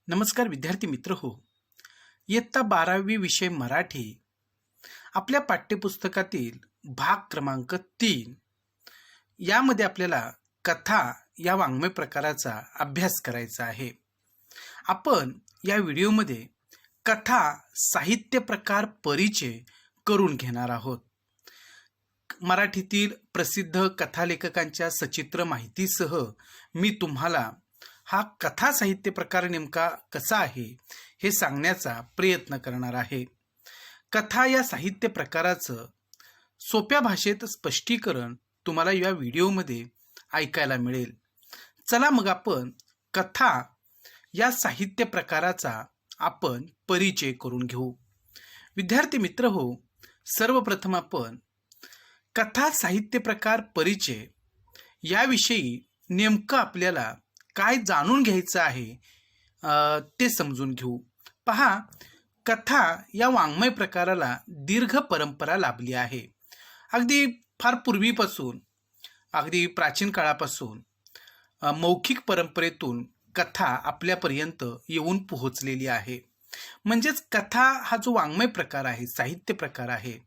नमस्कार विद्यार्थी मित्र हो. इयत्ता 12वी विषय मराठी आपल्या पाठ्यपुस्तकातील भाग क्रमांक 3 यामध्ये आपल्याला कथा या वाङ्मय प्रकाराचा अभ्यास करायचा आहे. आपण या व्हिडिओमध्ये कथा साहित्य प्रकार परिचय करून घेणार आहोत. मराठीतील प्रसिद्ध कथालेखकांच्या सचित्र माहितीसह मी तुम्हाला हा कथा साहित्य प्रकार नेमका कसा आहे हे सांगण्याचा प्रयत्न करणार आहे. कथा या साहित्य प्रकाराचं सोप्या भाषेत स्पष्टीकरण तुम्हाला या व्हिडिओमध्ये ऐकायला मिळेल. चला मग आपण कथा या साहित्य प्रकाराचा आपण परिचय करून घेऊ. विद्यार्थी मित्र हो, सर्वप्रथम आपण कथा साहित्य प्रकार परिचय याविषयी नेमकं आपल्याला काय जाणून घ्यायचं आहे ते समजून घेऊ. पहा, कथा या वाङ्मय प्रकाराला दीर्घ परंपरा लाभली आहे. अगदी फार पूर्वीपासून, अगदी प्राचीन काळापासून मौखिक परंपरेतून कथा आपल्यापर्यंत येऊन पोहोचलेली आहे. म्हणजेच कथा हा जो वाङ्मय प्रकार आहे, साहित्य प्रकार आहे,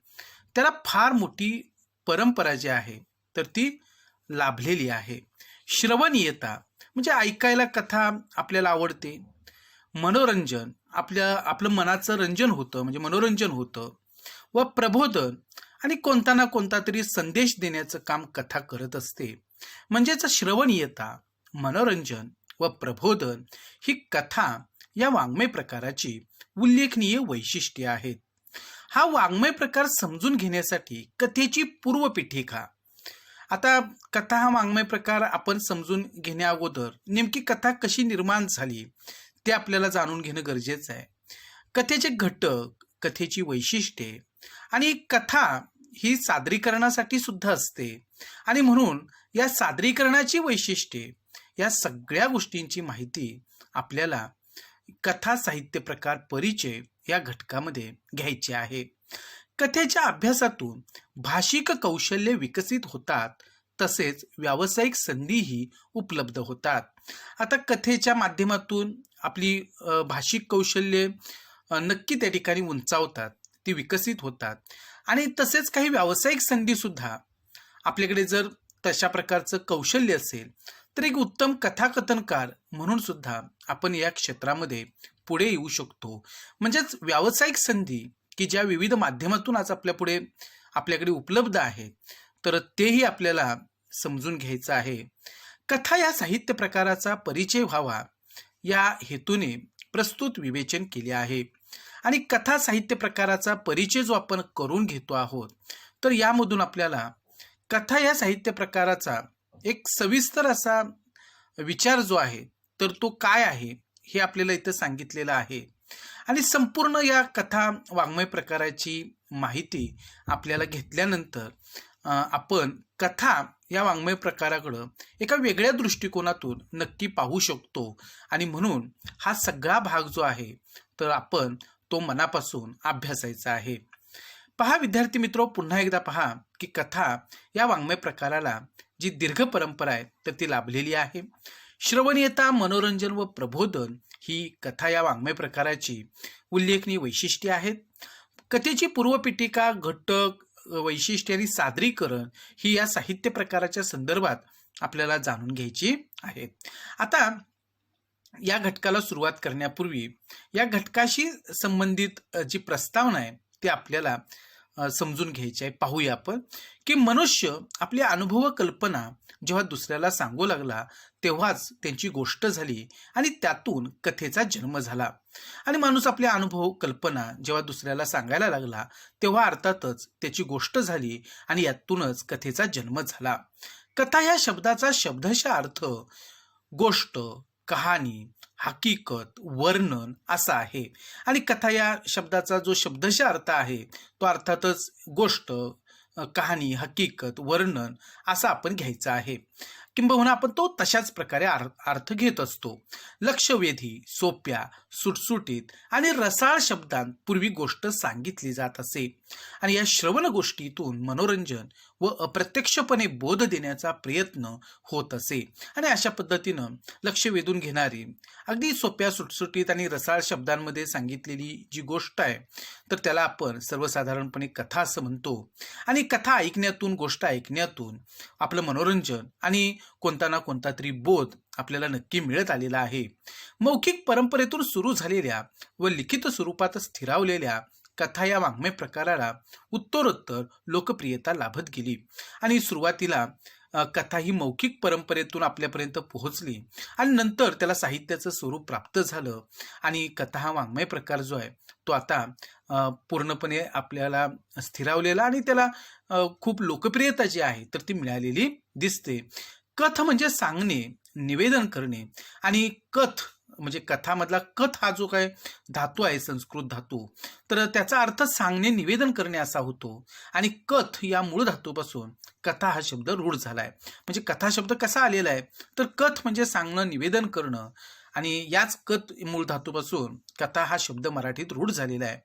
त्याला फार मोठी परंपरा जी आहे तर ती लाभलेली आहे. श्रवणीयता म्हणजे ऐकायला कथा आपल्याला आवडते. मनोरंजन आपलं मनाचं रंजन होतं, म्हणजे मनोरंजन होतं. व प्रबोधन आणि कोणता ना कोणता तरी संदेश देण्याचं काम कथा करत असते. म्हणजेच श्रवणीयता, मनोरंजन व प्रबोधन ही कथा या वाङ्मय प्रकाराची उल्लेखनीय वैशिष्ट्ये आहेत. हा वाङ्मय प्रकार समजून घेण्यासाठी कथेची पूर्वपीठिका. आता कथा हा वाङ्मय प्रकार आपण समजून घेण्या अगोदर नेमकी कथा कशी निर्माण झाली ते आपल्याला जाणून घेणं गरजेचं आहे. कथेचे घटक, कथेची वैशिष्ट्ये आणि कथा ही सादरीकरणासाठी सुद्धा असते आणि म्हणून या सादरीकरणाची वैशिष्ट्ये या सगळ्या गोष्टींची माहिती आपल्याला कथा साहित्य प्रकार परिचय या घटकामध्ये घ्यायची आहे. कथेच्या अभ्यासातून भाषिक कौशल्य विकसित होतात, तसेच व्यावसायिक संधीही उपलब्ध होतात. आता कथेच्या माध्यमातून आपली भाषिक कौशल्य नक्की त्या ठिकाणी उंचावतात, ती विकसित होतात आणि तसेच काही व्यावसायिक संधीसुद्धा आपल्याकडे जर तशा प्रकारचं कौशल्य असेल तर एक उत्तम कथाकथनकार म्हणून सुद्धा आपण या क्षेत्रामध्ये पुढे येऊ शकतो. म्हणजेच व्यावसायिक संधी की ज्या विविध माध्यमातून आज आपल्याकडे उपलब्ध आहे, तर तेही आपल्याला समजून घ्यायचं आहे. कथा या साहित्य प्रकाराचा परिचय व्हावा या हेतूने प्रस्तुत विवेचन केले आहे. आणि कथा साहित्य प्रकाराचा परिचय जो आपण करून घेतो आहोत, तर यामधून आपल्याला कथा या साहित्य प्रकाराचा एक सविस्तर असा विचार जो आहे तर तो काय आहे हे आपल्याला इथं सांगितलेलं आहे. आणि संपूर्ण या कथा वाङ्मय प्रकाराची माहिती आपल्याला घेतल्यानंतर आपण कथा या वाङ्मय प्रकाराकडं एका वेगळ्या दृष्टिकोनातून नक्की पाहू शकतो. आणि म्हणून हा सगळा भाग जो आहे तर आपण तो मनापासून अभ्यासायचा आहे. पहा विद्यार्थी मित्र, पुन्हा एकदा पहा की कथा या वाङ्मय प्रकाराला जी दीर्घ परंपरा आहे तर ती लाभलेली आहे. श्रवणीयता, मनोरंजन व प्रबोधन ही कथा या वाङ्मय प्रकाराची उल्लेखनीय वैशिष्ट्ये आहेत. कथेची पूर्वपीठिका, घटक, वैशिष्ट्ये आणि सादरीकरण ही या साहित्य प्रकाराच्या संदर्भात आपल्याला जाणून घ्यायची आहेत. आता या घटकाला सुरुवात करण्यापूर्वी या घटकाशी संबंधित जी प्रस्तावना आहे ती आपल्याला समजून घ्यायची आहे. पाहूया आपण की मनुष्य आपली अनुभव कल्पना जेव्हा दुसऱ्याला सांगू लागला तेव्हाच त्यांची गोष्ट झाली आणि त्यातून कथेचा जन्म झाला. आणि माणूस आपले अनुभव कल्पना जेव्हा दुसऱ्याला सांगायला लागला तेव्हा अर्थातच त्याची गोष्ट झाली आणि यातूनच कथेचा जन्म झाला. कथा या शब्दाचा शब्दशः अर्थ गोष्ट, कहाणी, हकीकत, वर्णन असा आहे. आणि कथा या शब्दाचा जो शब्दशः अर्थ आहे तो अर्थातच गोष्ट, कहाणी, हकीकत, वर्णन असा आपण घ्यायचा आहे. किंबहुना आपण तो तशाच प्रकारे अर्थ घेत असतो. लक्षवेधी, सोप्या, सुटसुटीत आणि रसाळ शब्दांत पूर्वी गोष्ट सांगितली जात असे आणि या श्रवण गोष्टीतून मनोरंजन व अप्रत्यक्षपणे बोध देण्याचा प्रयत्न होत असे. आणि अशा पद्धतीनं लक्ष वेधून घेणारी अगदी सोप्या, सुटसुटीत आणि रसाळ शब्दांमध्ये सांगितलेली जी गोष्ट आहे तर त्याला आपण सर्वसाधारणपणे कथा असं म्हणतो. आणि कथा ऐकण्यातून, गोष्ट ऐकण्यातून आपलं मनोरंजन आणि कोणता ना कोणता तरी बोध आपल्याला नक्की मिळत आलेला आहे. मौखिक परंपरेतून सुरू झालेल्या व लिखित स्वरूपात स्थिरावलेल्या कथा या वाङ्मय प्रकाराला उत्तरोत्तर लोकप्रियता लाभत गेली आणि सुरुवातीला कथा ही मौखिक परंपरेतून आपल्यापर्यंत पोहोचली आणि नंतर त्याला साहित्याचं स्वरूप प्राप्त झालं आणि कथा हा वाङ्मय प्रकार जो आहे तो आता पूर्णपणे आपल्याला स्थिरावलेला आणि त्याला खूप लोकप्रियता जी आहे तर ती मिळालेली दिसते. कथ म्हणजे सांगणे, निवेदन करणे आणि कथ म्हणजे कथामधला कथ हा जो काय धातू आहे, संस्कृत धातू, तर त्याचा अर्थ सांगणे, निवेदन करणे असा होतो. आणि कथ या मूळ धातूपासून कथा हा शब्द रूढ झालाय. म्हणजे कथा शब्द कसा आलेला आहे तर कथ म्हणजे सांगणं, निवेदन करणं आणि याच कथ मूळ धातूपासून कथा हा शब्द मराठीत रूढ झालेला आहे.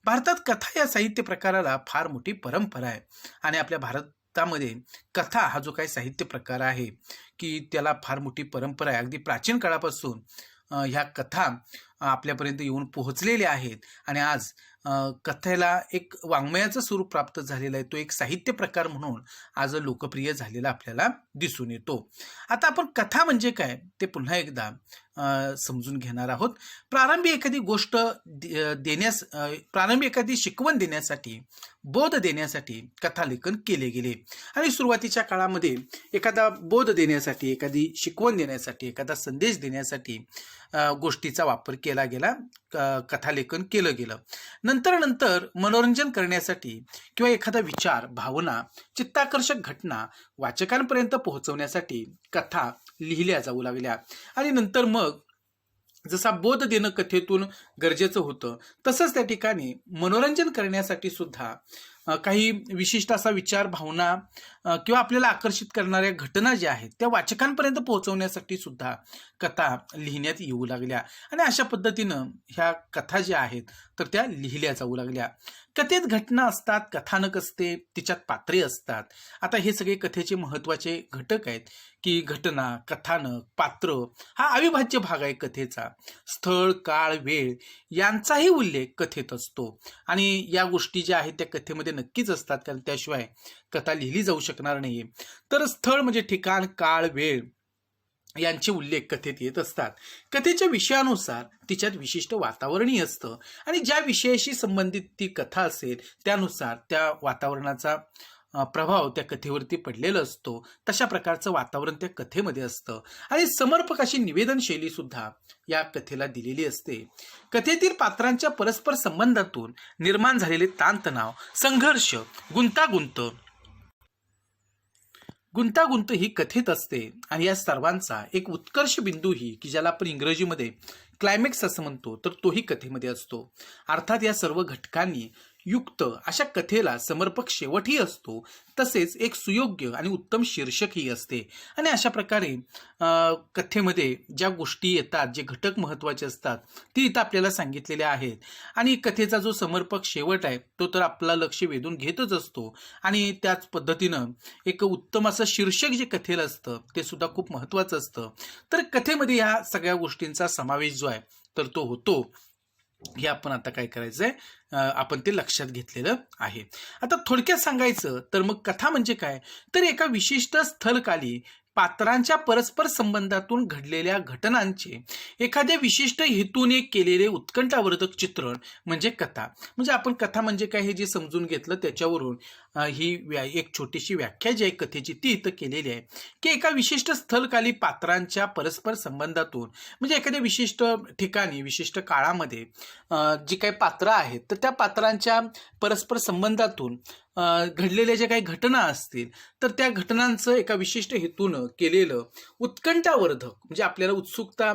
भारतात कथा या साहित्य प्रकाराला फार मोठी परंपरा आहे आणि आपल्या भारतामध्ये कथा हा जो काही साहित्य प्रकार आहे की त्याला फार मोठी परंपरा आहे. अगदी प्राचीन काळापासून ह्या कथा आपल्यापर्यंत येऊन पोहोचलेल्या आहेत आणि आज कथेला एक वाङ्मयाचं स्वरूप प्राप्त झालेलं आहे. तो एक साहित्य प्रकार म्हणून आज लोकप्रिय झालेला आपल्याला दिसून येतो. आता आपण कथा म्हणजे काय ते पुन्हा एकदा समजून घेणार आहोत. प्रारंभी एखादी शिकवण देण्यासाठी, बोध देण्यासाठी कथालेखन केले गेले आणि सुरुवातीच्या काळामध्ये एखादा बोध देण्यासाठी, एखादी शिकवण देण्यासाठी, एखादा संदेश देण्यासाठी गोष्टीचा वापर केला गेला, कथालेखन केलं गेलं. नंतर मनोरंजन करण्यासाठी किंवा एखादा विचार, भावना, चित्ताकर्षक घटना वाचकांपर्यंत पोहोचवण्यासाठी कथा लिहिल्या जाऊ लागल्या आणि नंतर मग जसा बोध देणं कथेतून गरजेचं होतं तसंच त्या ठिकाणी मनोरंजन करण्यासाठी सुद्धा काही विशिष्ट असा विचार, भावना किंवा आपल्याला आकर्षित करणाऱ्या घटना ज्या आहेत त्या वाचकांपर्यंत पोहोचवण्यासाठी सुद्धा कथा लिहिण्यात येऊ लागल्या आणि अशा पद्धतीनं ह्या कथा ज्या आहेत तर त्या लिहिल्या जाऊ लागल्या. कथेत घटना असतात, कथानक असते, तिच्यात पात्रे असतात. आता हे सगळे कथेचे महत्त्वाचे घटक आहेत की घटना, कथानक, पात्र हा अविभाज्य भाग आहे कथेचा. स्थळ, काळ, वेळ यांचाही उल्लेख कथेत असतो आणि या गोष्टी ज्या आहेत त्या कथेमध्ये नक्कीच असतात कारण त्याशिवाय कथा लिहिली जाऊ शकणार नाही. तर स्थळ म्हणजे ठिकाण, काळ, वेळ यांचे उल्लेख कथेत येत असतात. कथेच्या विषयानुसार तिच्यात विशिष्ट वातावरणही असतं आणि ज्या विषयाशी संबंधित ती कथा असेल त्यानुसार त्या वातावरणाचा प्रभाव त्या कथेवरती पडलेला असतो. तशा प्रकारचं वातावरण त्या कथेमध्ये असतं आणि समर्पक अशी निवेदन शैली सुद्धा या कथेला दिलेली असते. कथेतील पात्रांच्या परस्पर संबंधातून निर्माण झालेले ताणतणाव, संघर्ष, गुंतागुंत ही कथेत असते आणि या सर्वांचा एक उत्कर्ष बिंदूही की ज्याला आपण इंग्रजीमध्ये क्लायमॅक्स असं म्हणतो तर तोही कथेमध्ये असतो. अर्थात या सर्व घटकांनी युक्त अशा कथेला समर्पक शेवटही असतो तसेच एक सुयोग्य आणि उत्तम शीर्षकही असते आणि अशा प्रकारे कथेमध्ये ज्या गोष्टी येतात, जे घटक महत्त्वाचे असतात ती इथं आपल्याला सांगितलेल्या आहेत आणि कथेचा जो समर्पक शेवट आहे तो तर आपला लक्ष वेधून घेतच असतो आणि त्याच पद्धतीनं एक उत्तम असं शीर्षक जे कथेला असतं ते सुद्धा खूप महत्त्वाचं असतं. तर कथेमध्ये ह्या सगळ्या गोष्टींचा समावेश जो आहे तर तो होतो. हे आपण आता काय करायचंय, आपण ते लक्षात घेतलेलं आहे. आता थोडक्यात सांगायचं तर मग कथा म्हणजे काय तर एका विशिष्ट स्थलकाली पात्रांच्या परस्पर संबंधातून घडलेल्या घटनांचे एखाद्या विशिष्ट हेतूने केलेले उत्कंठावर्धक चित्रण म्हणजे कथा. म्हणजे आपण कथा म्हणजे काय हे जे समजून घेतलं त्याच्यावरून ही एक छोटीशी व्याख्या जी आहे कथेची ती इथं केलेली आहे की एका विशिष्ट स्थलकाली पात्रांच्या परस्पर संबंधातून म्हणजे एखाद्या विशिष्ट ठिकाणी, विशिष्ट काळामध्ये जी काही पात्र आहेत तर त्या पात्रांच्या परस्पर संबंधातून घडलेल्या ज्या काही घटना असतील तर त्या घटनांचं एका विशिष्ट हेतूनं केलेलं उत्कंठावर्धक म्हणजे आपल्याला उत्सुकता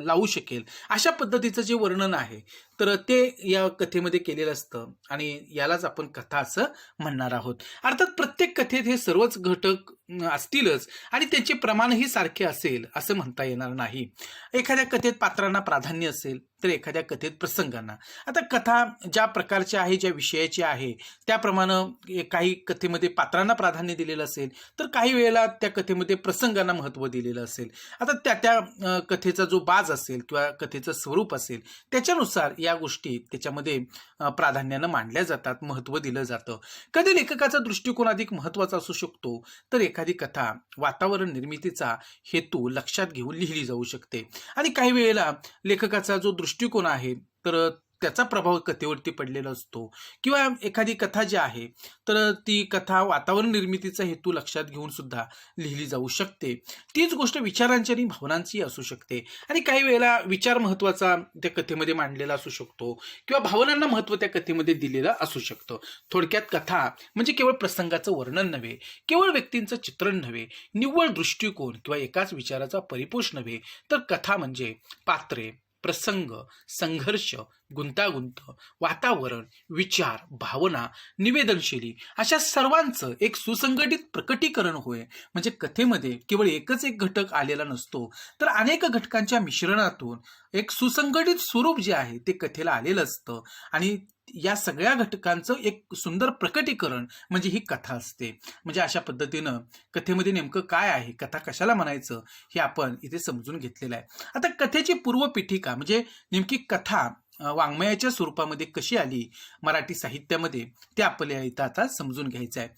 लावू शकेल अशा पद्धतीचं जे वर्णन आहे तर ते या कथेमध्ये केलेलं असतं आणि यालाच आपण कथा असं म्हणणार आहोत. अर्थात प्रत्येक कथेत हे सर्वच घटक असतीलच आणि त्याचे प्रमाणही सारखे असेल असं म्हणता येणार नाही. एखाद्या कथेत पात्रांना प्राधान्य असेल तर एखाद्या कथेत प्रसंगांना. आता कथा ज्या प्रकारची आहे, ज्या विषयाची आहे त्याप्रमाणे काही कथेमध्ये पात्रांना प्राधान्य दिलेलं असेल तर काही वेळेला त्या कथेमध्ये प्रसंगांना महत्त्व दिलेलं असेल. आता त्या कथेचा जो बाज असेल किंवा कथेचं स्वरूप असेल त्याच्यानुसार या गोष्टी त्याच्यामध्ये प्राधान्यानं मांडल्या जातात, महत्त्व दिलं जातं. कधी लेखकाचा दृष्टिकोन अधिक महत्त्वाचा असू शकतो तर एखादी कथा वातावरण निर्मितीचा हेतू लक्षात घेऊन लिहिली जाऊ शकते आणि काही वेळेला लेखकाचा जो दृष्टिकोन आहे तर त्याचा प्रभाव कथेवरती पडलेला असतो किंवा एखादी कथा जी आहे तर ती कथा वातावरण निर्मितीचा हेतू लक्षात घेऊन सुद्धा लिहिली जाऊ शकते. तीच गोष्ट विचारांची आणि भावनांची असू शकते आणि काही वेळेला विचार महत्त्वाचा त्या कथेमध्ये मांडलेला असू शकतो किंवा भावनांना महत्त्व त्या कथेमध्ये दिलेलं असू शकतं. थोडक्यात कथा म्हणजे केवळ प्रसंगाचं वर्णन नव्हे, केवळ व्यक्तींचं चित्रण नव्हे, निव्वळ दृष्टिकोन किंवा एकाच विचाराचा परिपोष नव्हे, तर कथा म्हणजे पात्रे, प्रसंग, संघर्ष, गुंतागुंत, वातावरण, विचार, भावना, निवेदनशैली अशा सर्वांचं एक सुसंघटित प्रकटीकरण होय. म्हणजे कथेमध्ये केवळ एकच एक घटक आलेला नसतो तर अनेक घटकांच्या मिश्रणातून एक सुसंघटित स्वरूप जे आहे ते कथेला आलेलं असतं आणि या सगळ्या घटकांचं एक सुंदर प्रकटीकरण म्हणजे ही कथा असते. म्हणजे अशा पद्धतीनं कथेमध्ये नेमकं काय आहे, कथा कशाला म्हणायचं हे आपण इथे समजून घेतलेलं आहे. आता कथेची पूर्वपीठिका म्हणजे नेमकी कथा वाङ्मयाच्या स्वरूपामध्ये कशी आली मराठी साहित्यामध्ये ते आपल्याला इथं आता समजून घ्यायचं आहे.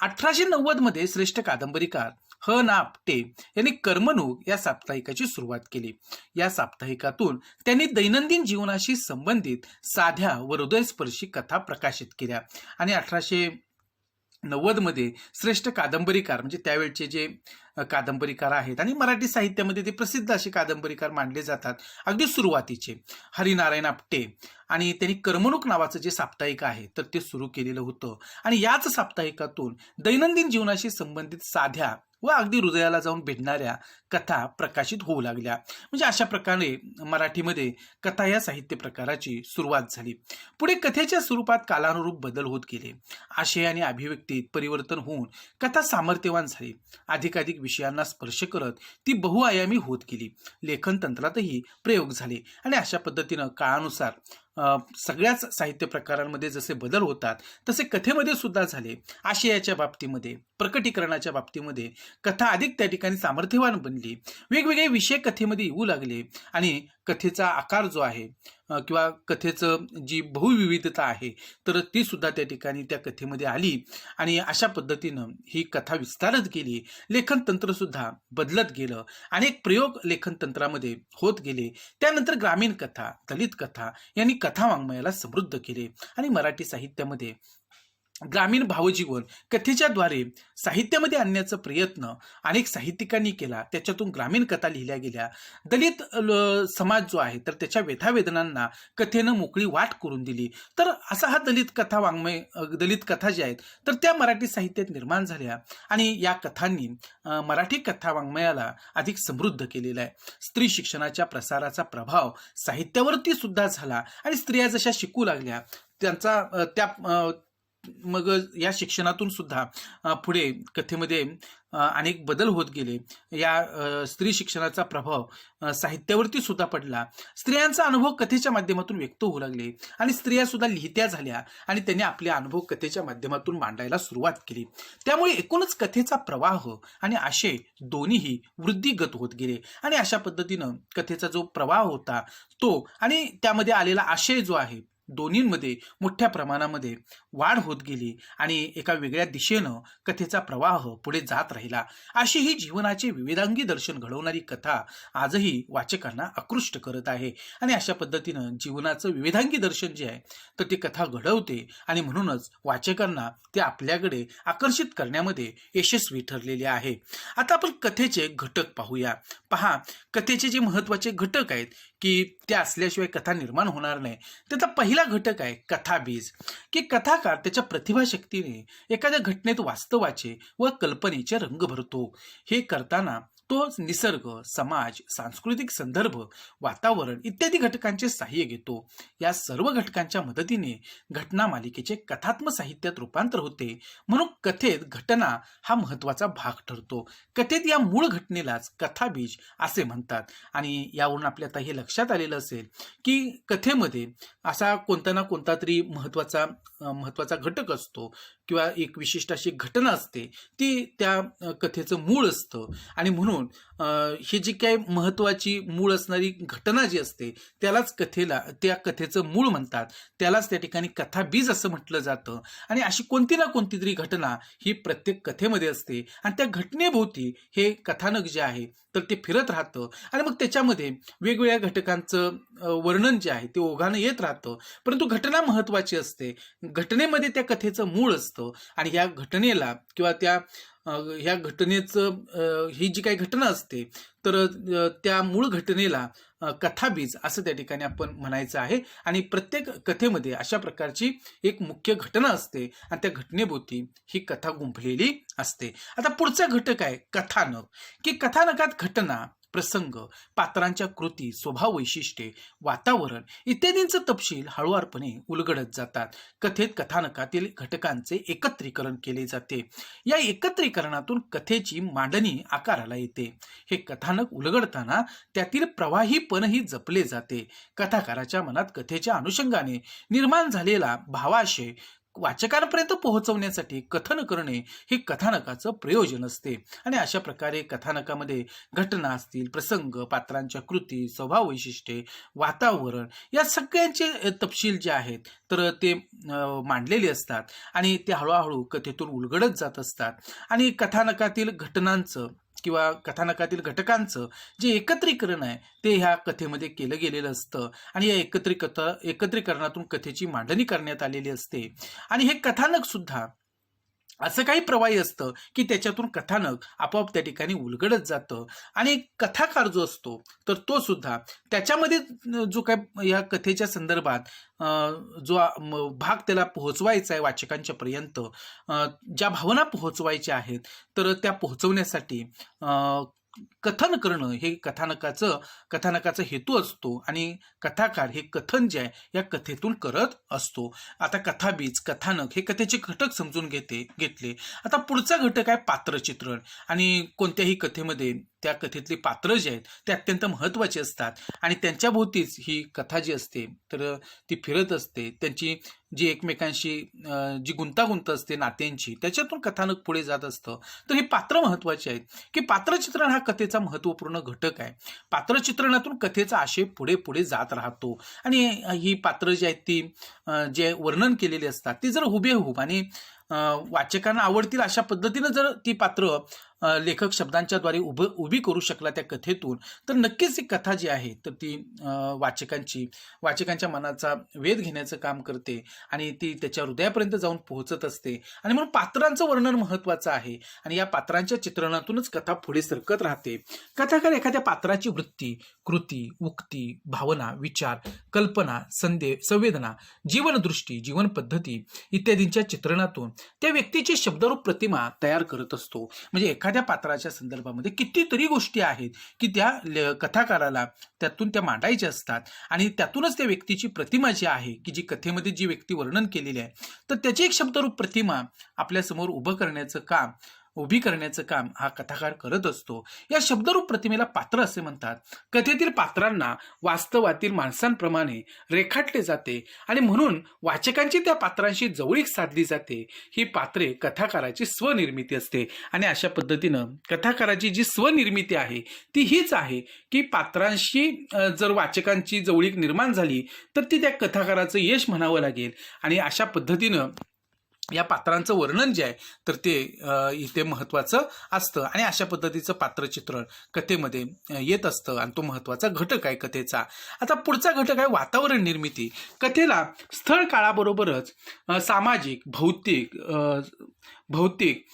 1890 मध्ये श्रेष्ठ कादंबरीकार ह ना आपटे यांनी कर्मणूक या साप्ताहिकाची सुरुवात केली. या साप्ताहिकातून त्यांनी दैनंदिन जीवनाशी संबंधित साध्या व हृदयस्पर्शी कथा प्रकाशित केल्या आणि 1890 मध्ये श्रेष्ठ कादंबरीकार म्हणजे त्यावेळचे जे कादंबरीकार आहेत आणि मराठी साहित्यामध्ये ते प्रसिद्ध असे कादंबरीकार मानले जातात. अगदी सुरुवातीचे हरिनारायण आपटे आणि त्यांनी कर्मणूक नावाचं जे साप्ताहिक आहे तर ते सुरू केलेलं होतं आणि याच साप्ताहिकातून दैनंदिन जीवनाशी संबंधित साध्या व अगदी हृदयाला जाऊन भेटणाऱ्या कथा प्रकाशित होऊ लागल्या. म्हणजे अशा प्रकारे मराठीमध्ये कथा या साहित्य प्रकाराची सुरुवात झाली. पुढे कथेच्या स्वरूपात कालानुरूप बदल होत गेले. आशय आणि अभिव्यक्तीत परिवर्तन होऊन कथा सामर्थ्यवान झाली. अधिकाधिक विषयांना स्पर्श करत ती बहुआयामी होत गेली. लेखन तंत्रातही प्रयोग झाले आणि अशा पद्धतीनं काळानुसार सगळ्याच साहित्य प्रकारांमध्ये जसे बदल होतात तसे कथेमध्ये सुद्धा झाले. आशयाच्या बाबतीमध्ये, प्रकटीकरणाच्या बाबतीमध्ये कथा अधिक त्या ठिकाणी सामर्थ्यवान बनली. वेगवेगळे विषय कथेमध्ये येऊ लागले आणि कथेचा आकार जो आहे किंवा कथेचं जी बहुविविधता आहे तर ती सुद्धा त्या ठिकाणी त्या कथेमध्ये आली आणि अशा पद्धतीनं ही कथा विस्तारत गेली. लेखन तंत्र सुद्धा बदलत गेलं. अनेक प्रयोग लेखन तंत्रामध्ये होत गेले. त्यानंतर ग्रामीण कथा, दलित कथा यांनी कथा वाङ्मयाला समृद्ध केले आणि मराठी साहित्यामध्ये ग्रामीण भावजीवन कथेच्या द्वारे साहित्यामध्ये आणण्याचा प्रयत्न अनेक साहित्यिकांनी केला. त्याच्यातून ग्रामीण कथा लिहिल्या गेल्या. दलित समाज जो आहे तर त्याच्या व्यथावेदनांना कथेनं मोकळी वाट करून दिली. तर असा हा दलित कथा वाङ्मय, दलित कथा ज्या आहेत तर त्या मराठी साहित्यात निर्माण झाल्या आणि या कथांनी मराठी कथा वाङ्मयाला अधिक समृद्ध केलेला आहे. स्त्री शिक्षणाच्या प्रसाराचा प्रभाव साहित्यावरती सुद्धा झाला आणि स्त्रिया जशा शिकू लागल्या त्या मग या शिक्षणातून सुद्धा पुढे कथेमध्ये अनेक बदल होत गेले. या स्त्री शिक्षणाचा प्रभाव साहित्यावरती सुद्धा पडला. स्त्रियांचा अनुभव कथेच्या माध्यमातून व्यक्त होऊ लागले आणि स्त्रिया सुद्धा लिहित्या झाल्या आणि त्यांनी आपले अनुभव कथेच्या माध्यमातून मांडायला सुरुवात केली. त्यामुळे एकूणच कथेचा प्रवाह आणि आशय दोन्हीही वृद्धिगत होत गेले आणि अशा पद्धतीनं कथेचा जो प्रवाह होता तो आणि त्यामध्ये आलेला आशय जो आहे दोन्हींमध्ये मोठ्या प्रमाणामध्ये वाढ होत गेली आणि एका वेगळ्या दिशेनं कथेचा प्रवाह पुढे जात राहिला. अशी ही जीवनाचे विविधांगी दर्शन घडवणारी कथा आजही वाचकांना आकृष्ट करत आहे आणि अशा पद्धतीनं जीवनाचं विविधांगी दर्शन जे आहे तर ती कथा घडवते आणि म्हणूनच वाचकांना ते आपल्याकडे आकर्षित करण्यामध्ये यशस्वी ठरलेले आहे. आता आपण कथेचे घटक पाहूया. पहा, कथेचे जे महत्त्वाचे घटक आहेत की ते असल्याशिवाय कथा निर्माण होणार नाही. त्याचा पहिला घटक आहे कथाबीज, की कथाकार त्याच्या प्रतिभाशक्तीने एखाद्या घटनेत वास्तवाचे व कल्पनेचे रंग भरतो. हे करताना तो निसर्ग, समाज, सांस्कृतिक संदर्भ, वातावरण इत्यादी घटकांचे सहाय्य घेतो. या सर्व घटकांच्या मदतीने घटना मालिकेचे कथात्मक साहित्यात रूपांतर होते. म्हणून कथेत घटना हा महत्वाचा भाग ठरतो. कथेत या मूळ घटनेलाच कथाबीज असे म्हणतात. आणि यावरून आपल्या आता हे लक्षात आलेलं असेल की कथेमध्ये असा कोणता ना कोणता तरी महत्वाचा घटक असतो किंवा एक विशिष्ट अशी घटना असते, ती त्या कथेचं मूळ असतं. आणि म्हणून ही जी काही महत्वाची मूळ असणारी घटना जी असते त्यालाच त्या कथेचं मूळ म्हणतात. त्यालाच त्या ठिकाणी कथाबीज असं म्हटलं जातं. आणि अशी कोणती ना कोणती तरी घटना ही प्रत्येक कथेमध्ये असते आणि त्या घटनेभोवती हे कथानक जे आहे तर ते फिरत राहतं आणि मग त्याच्यामध्ये वेगवेगळ्या घटकांचं वर्णन जे आहे ते ओघानं येत राहतं. परंतु घटना महत्वाची असते. घटनेमध्ये त्या कथेचं मूळ असतं आणि या घटनेला किंवा ह्या घटनेचं ही जी काही घटना असते तर त्या मूळ घटनेला कथाबीज असं त्या ठिकाणी आपण म्हणायचं आहे. आणि प्रत्येक कथेमध्ये अशा प्रकारची एक मुख्य घटना असते आणि त्या घटनेभोवती ही कथा गुंफलेली असते. आता पुढचा घटक आहे कथानक, की कथानकात घटना, प्रसंग, पात्रांच्या कृती, स्वभाव वैशिष्ट्ये, वातावरण इत्यादींचे तपशील हळूवारपणे उलगडत जातात. कथेत कथानकातील घटकांचे एकत्रीकरण केले जाते. या एकत्रीकरणातून कथेची मांडणी आकाराला येते. हे कथानक उलगडताना त्यातील प्रवाहीपणही जपले जाते. कथाकाराच्या मनात कथेच्या अनुषंगाने निर्माण झालेला भावाशय वाचकांपर्यंत पोहोचवण्यासाठी कथन करणे हे कथानकाचं प्रयोजन असते. आणि अशा प्रकारे कथानकामध्ये घटना असतील, प्रसंग, पात्रांच्या कृती, स्वभाव वैशिष्ट्ये, वातावरण या सगळ्यांचे तपशील जे आहेत तर ते मांडलेले असतात आणि ते हळूहळू कथेतून उलगडत जात असतात. आणि कथानकातील घटनांचं किंवा कथानकातील घटकांचं जे एकत्रीकरण आहे ते ह्या कथेमध्ये केलं गेलेलं असतं आणि या एकत्रीकरणातून कथेची मांडणी करण्यात आलेली असते. आणि हे कथानक सुद्धा असं काही प्रवाही असतं की त्याच्यातून कथानक आपोआप त्या ठिकाणी उलगडत जातं. आणि कथाकार जो असतो तर तो सुद्धा त्याच्यामध्ये जो काय या कथेच्या संदर्भात जो भाग त्याला पोहोचवायचा आहे वाचकांच्या पर्यंत, ज्या भावना पोहोचवायच्या आहेत तर त्या पोहोचवण्यासाठी कथन करणं हे कथानकाचा हेतू असतो. आणि कथाकार हे कथन जे आहे या कथेतून करत असतो. आता कथाबीज, कथानक हे कथेचे घटक समजून घेतले. आता पुढचा घटक आहे पात्रचित्रण. आणि कोणत्याही कथेमध्ये त्या कथेतली पात्र जी आहेत ते अत्यंत महत्वाची असतात आणि त्यांच्या भोवतीच ही कथा जी असते तर ती फिरत असते. त्यांची जी एकमेकांशी जी गुंतागुंत असते नात्यांची, त्याच्यातून कथानक पुढे जात असतं. तर ही पात्र महत्वाची आहेत की पात्रचित्रण हा कथेचा महत्वपूर्ण घटक आहे. पात्रचित्रणातून कथेचा आशय पुढे पुढे जात राहतो. आणि ही पात्र जी आहेत ती जे वर्णन केलेली असतात ती जर हुबेहूब आणि वाचकांना आवडतील अशा पद्धतीनं जर ती पात्र लेखक शब्दांच्या द्वारे उभी करू शकला त्या कथेतून तर नक्कीच ही कथा जी आहे तर ती वाचकांच्या मनाचा वेध घेण्याचं काम करते आणि ती त्याच्या हृदयापर्यंत जाऊन पोहोचत असते. आणि म्हणून पात्रांचं वर्णन महत्वाचं आहे आणि या पात्रांच्या चित्रणातूनच कथा पुढे सरकत राहते. कथाकार एखाद्या पात्राची वृत्ती, कृती, उक्ती, भावना, विचार, कल्पना, संवेदना, जीवनदृष्टी, जीवन पद्धती इत्यादींच्या चित्रणातून त्या व्यक्तीची शब्दरूप प्रतिमा तयार करत असतो. म्हणजे एखाद्या पात्राच्या संदर्भामध्ये कितीतरी गोष्टी आहेत की त्या कथाकाराला त्यातून त्या मांडायच्या असतात आणि त्यातूनच त्या व्यक्तीची प्रतिमा जी आहे की जी कथेमध्ये जी व्यक्ती वर्णन केलेली आहे तर त्याची एक शब्दरूप प्रतिमा आपल्यासमोर उभी करण्याचं काम हा कथाकार करत असतो. या शब्दरूप प्रतिमेला पात्र असे म्हणतात. कथेतील पात्रांना वास्तवातील माणसांप्रमाणे रेखाटले जाते आणि म्हणून वाचकांची त्या पात्रांशी जवळीक साधली जाते. ही पात्रे कथाकाराची स्वनिर्मिती असते आणि अशा पद्धतीनं कथाकाराची जी स्वनिर्मिती आहे ती हीच आहे की पात्रांशी जर वाचकांची जवळीक निर्माण झाली तर ती त्या कथाकाराचं यश म्हणावं लागेल. आणि अशा पद्धतीनं या पात्रांचं वर्णन जे आहे तर ते इथे महत्वाचं असतं आणि अशा पद्धतीचं पात्रचित्रण कथेमध्ये येत असतं आणि तो महत्वाचा घटक आहे कथेचा. आता पुढचा घटक आहे वातावरण निर्मिती. कथेला स्थळ काळाबरोबरच सामाजिक, भौतिक भौतिक,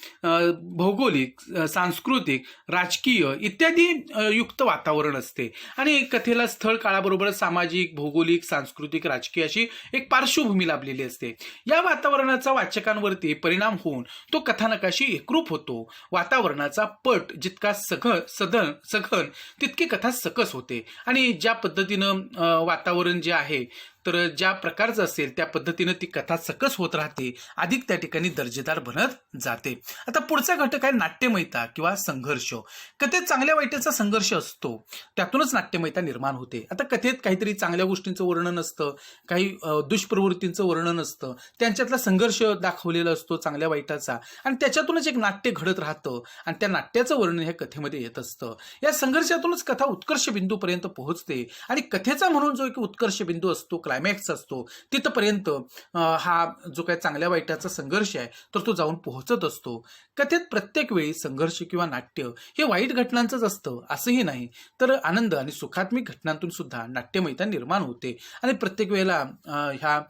भौगोलिक, सांस्कृतिक, राजकीय इत्यादी युक्त वातावरण असते आणि कथेला स्थळ काळाबरोबर सामाजिक, भौगोलिक, सांस्कृतिक, राजकीय अशी एक पार्श्वभूमी लाभलेली असते. या वातावरणाचा वाचकांवरती परिणाम होऊन तो कथानकाशी एकरूप होतो. वातावरणाचा पट जितका सघन तितकी कथा सकस होते आणि ज्या पद्धतीनं वातावरण जे आहे तर ज्या प्रकारचं असेल त्या पद्धतीनं ती कथा सकस होत राहते, अधिक त्या ठिकाणी दर्जेदार बनत जाते. आता पुढचा घटक आहे नाट्यमयता किंवा संघर्ष. कथेत चांगल्या वाईटाचा संघर्ष असतो, त्यातूनच नाट्यमयता निर्माण होते. आता कथेत काहीतरी चांगल्या गोष्टींचं वर्णन असतं, काही दुष्प्रवृत्तींचं वर्णन असतं, त्यांच्यातला संघर्ष दाखवलेला असतो चांगल्या वाईटाचा आणि त्याच्यातूनच एक नाट्य घडत राहतं आणि त्या नाट्याचं वर्णन ह्या कथेमध्ये येत असतं. या संघर्षातूनच कथा उत्कर्ष बिंदूपर्यंत पोहोचते आणि कथेचा म्हणून जो एक उत्कर्ष बिंदू असतो, क्लायमॅक्स असतो, तिथपर्यंत हा जो काही चांगल्या वाईटाचा संघर्ष आहे तर तो जाऊन पोहोचत असतो. कथेत प्रत्येक वेळी संघर्ष किंवा नाट्य हे वाईट घटनांचंच असतं असंही नाही, तर आनंद आणि सुखात्मक घटनांतून सुद्धा नाट्यमयता निर्माण होते आणि प्रत्येक वेळेला ह्या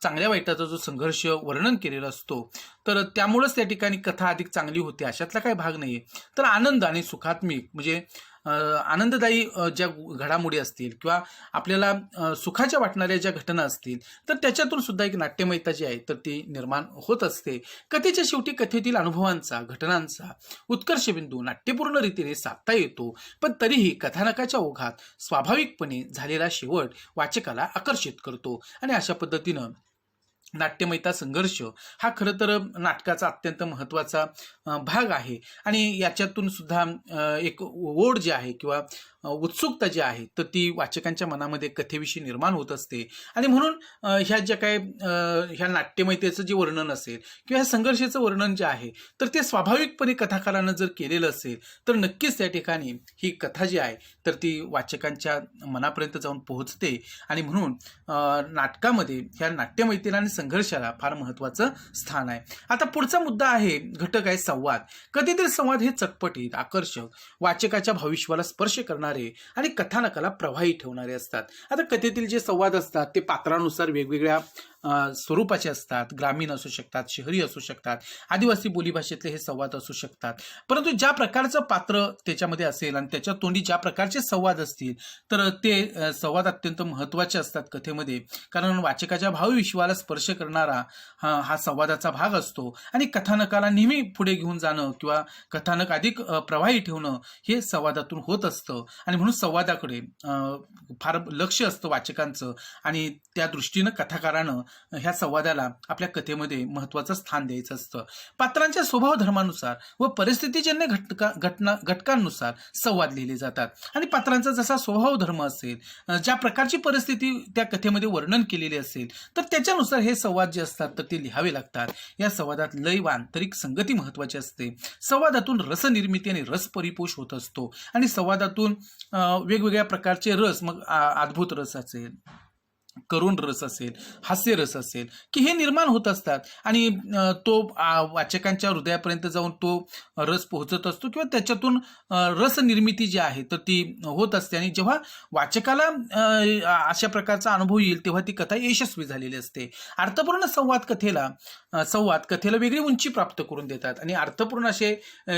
चांगल्या वाईटाचा जो संघर्ष वर्णन केलेला असतो तर त्यामुळेच त्या ठिकाणी कथा अधिक चांगली होते, अशातला काही भाग नाही. तर आनंद आणि सुखात्मक म्हणजे आनंददायी ज्या घडामोडी असतील किंवा आपल्याला सुखाच्या वाटणाऱ्या ज्या घटना असतील तर त्याच्यातून सुद्धा एक नाट्यमयता जी आहे तर ती निर्माण होत असते. कथेच्या शेवटी कथेतील अनुभवांचा, घटनांचा उत्कर्ष बिंदू नाट्यपूर्ण रीतीने साधता येतो, पण तरीही कथानकाच्या ओघात स्वाभाविकपणे झालेला शेवट वाचकाला आकर्षित करतो आणि अशा पद्धतीनं नाट्यमयता संघर्ष हा खरं तर नाटकाचा अत्यंत महत्त्वाचा भाग आहे आणि याच्यातून सुद्धा एक ओढ जी आहे किंवा उत्सुकता जी आहे तर ती वाचकांच्या मनामध्ये कथेविषयी निर्माण होत असते आणि म्हणून ह्या ज्या काय ह्या नाट्यमयतेचं जे वर्णन असेल किंवा ह्या संघर्षाचं वर्णन जे आहे तर ते स्वाभाविकपणे कथाकारानं जर केलेलं असेल तर नक्कीच त्या ठिकाणी ही कथा जी आहे तर ती वाचकांच्या मनापर्यंत जाऊन पोहोचते आणि म्हणून नाटकामध्ये ह्या नाट्यमयतेला आणि संघर्षाला फार महत्त्वाचं स्थान आहे. आता पुढचा मुद्दा आहे, घटक आहे संवाद. कथेतील संवाद हे चटपटीत, आकर्षक, वाचकाच्या भावविश्वाला स्पर्श करणारे आणि कथानकाला प्रवाही ठेवणारे असतात. आता कथेतील जे संवाद असतात ते पात्रानुसार वेगवेगळ्या स्वरूपाचे असतात. ग्रामीण असू शकतात, शहरी असू शकतात, आदिवासी बोलीभाषेतले हे संवाद असू शकतात. परंतु ज्या प्रकारचं पात्र त्याच्यामध्ये असेल आणि त्याच्या तोंडी ज्या प्रकारचे संवाद असतील तर ते संवाद अत्यंत महत्त्वाचे असतात कथेमध्ये, कारण वाचकाच्या भावविश्वाला स्पर्श करणारा हा संवादाचा भाग असतो आणि कथानकाला नेहमी पुढे घेऊन जाणं किंवा कथानक अधिक प्रवाही ठेवणं हे संवादातून होत असतं आणि म्हणून संवादाकडे फार लक्ष असतं वाचकांचं आणि त्या दृष्टीनं कथाकारानं ह्या संवादाला आपल्या कथेमध्ये महत्त्वाचं स्थान द्यायचं असतं. पात्रांच्या स्वभाव धर्मानुसार व परिस्थितीजन्य घटकांनुसार संवाद लिहिले जातात आणि पात्रांचा जसा स्वभाव धर्म असेल, ज्या प्रकारची परिस्थिती त्या कथेमध्ये वर्णन केलेली असेल तर त्याच्यानुसार हे संवाद जे असतात तर ते लिहावे लागतात. या संवादात लय व आंतरिक संगती महत्त्वाची असते. संवादातून रसनिर्मिती आणि रस परिपोष होत असतो आणि संवादातून वेगवेगळ्या प्रकारचे रस, मग अद्भुत रस असेल, करुण रस असेल, हास्य रस असेल की हे निर्माण होत असतात आणि तो वाचकांच्या हृदयापर्यंत जाऊन तो रस पोहोचत असतो किंवा त्याच्यातून रस निर्मिती जी आहे तर ती होत असते आणि जेव्हा वाचकाला अशा प्रकारचा अनुभव येईल तेव्हा ती कथा यशस्वी झालेली असते. अर्थपूर्ण संवाद कथेला वेगळी उंची प्राप्त करून देतात आणि अर्थपूर्ण असे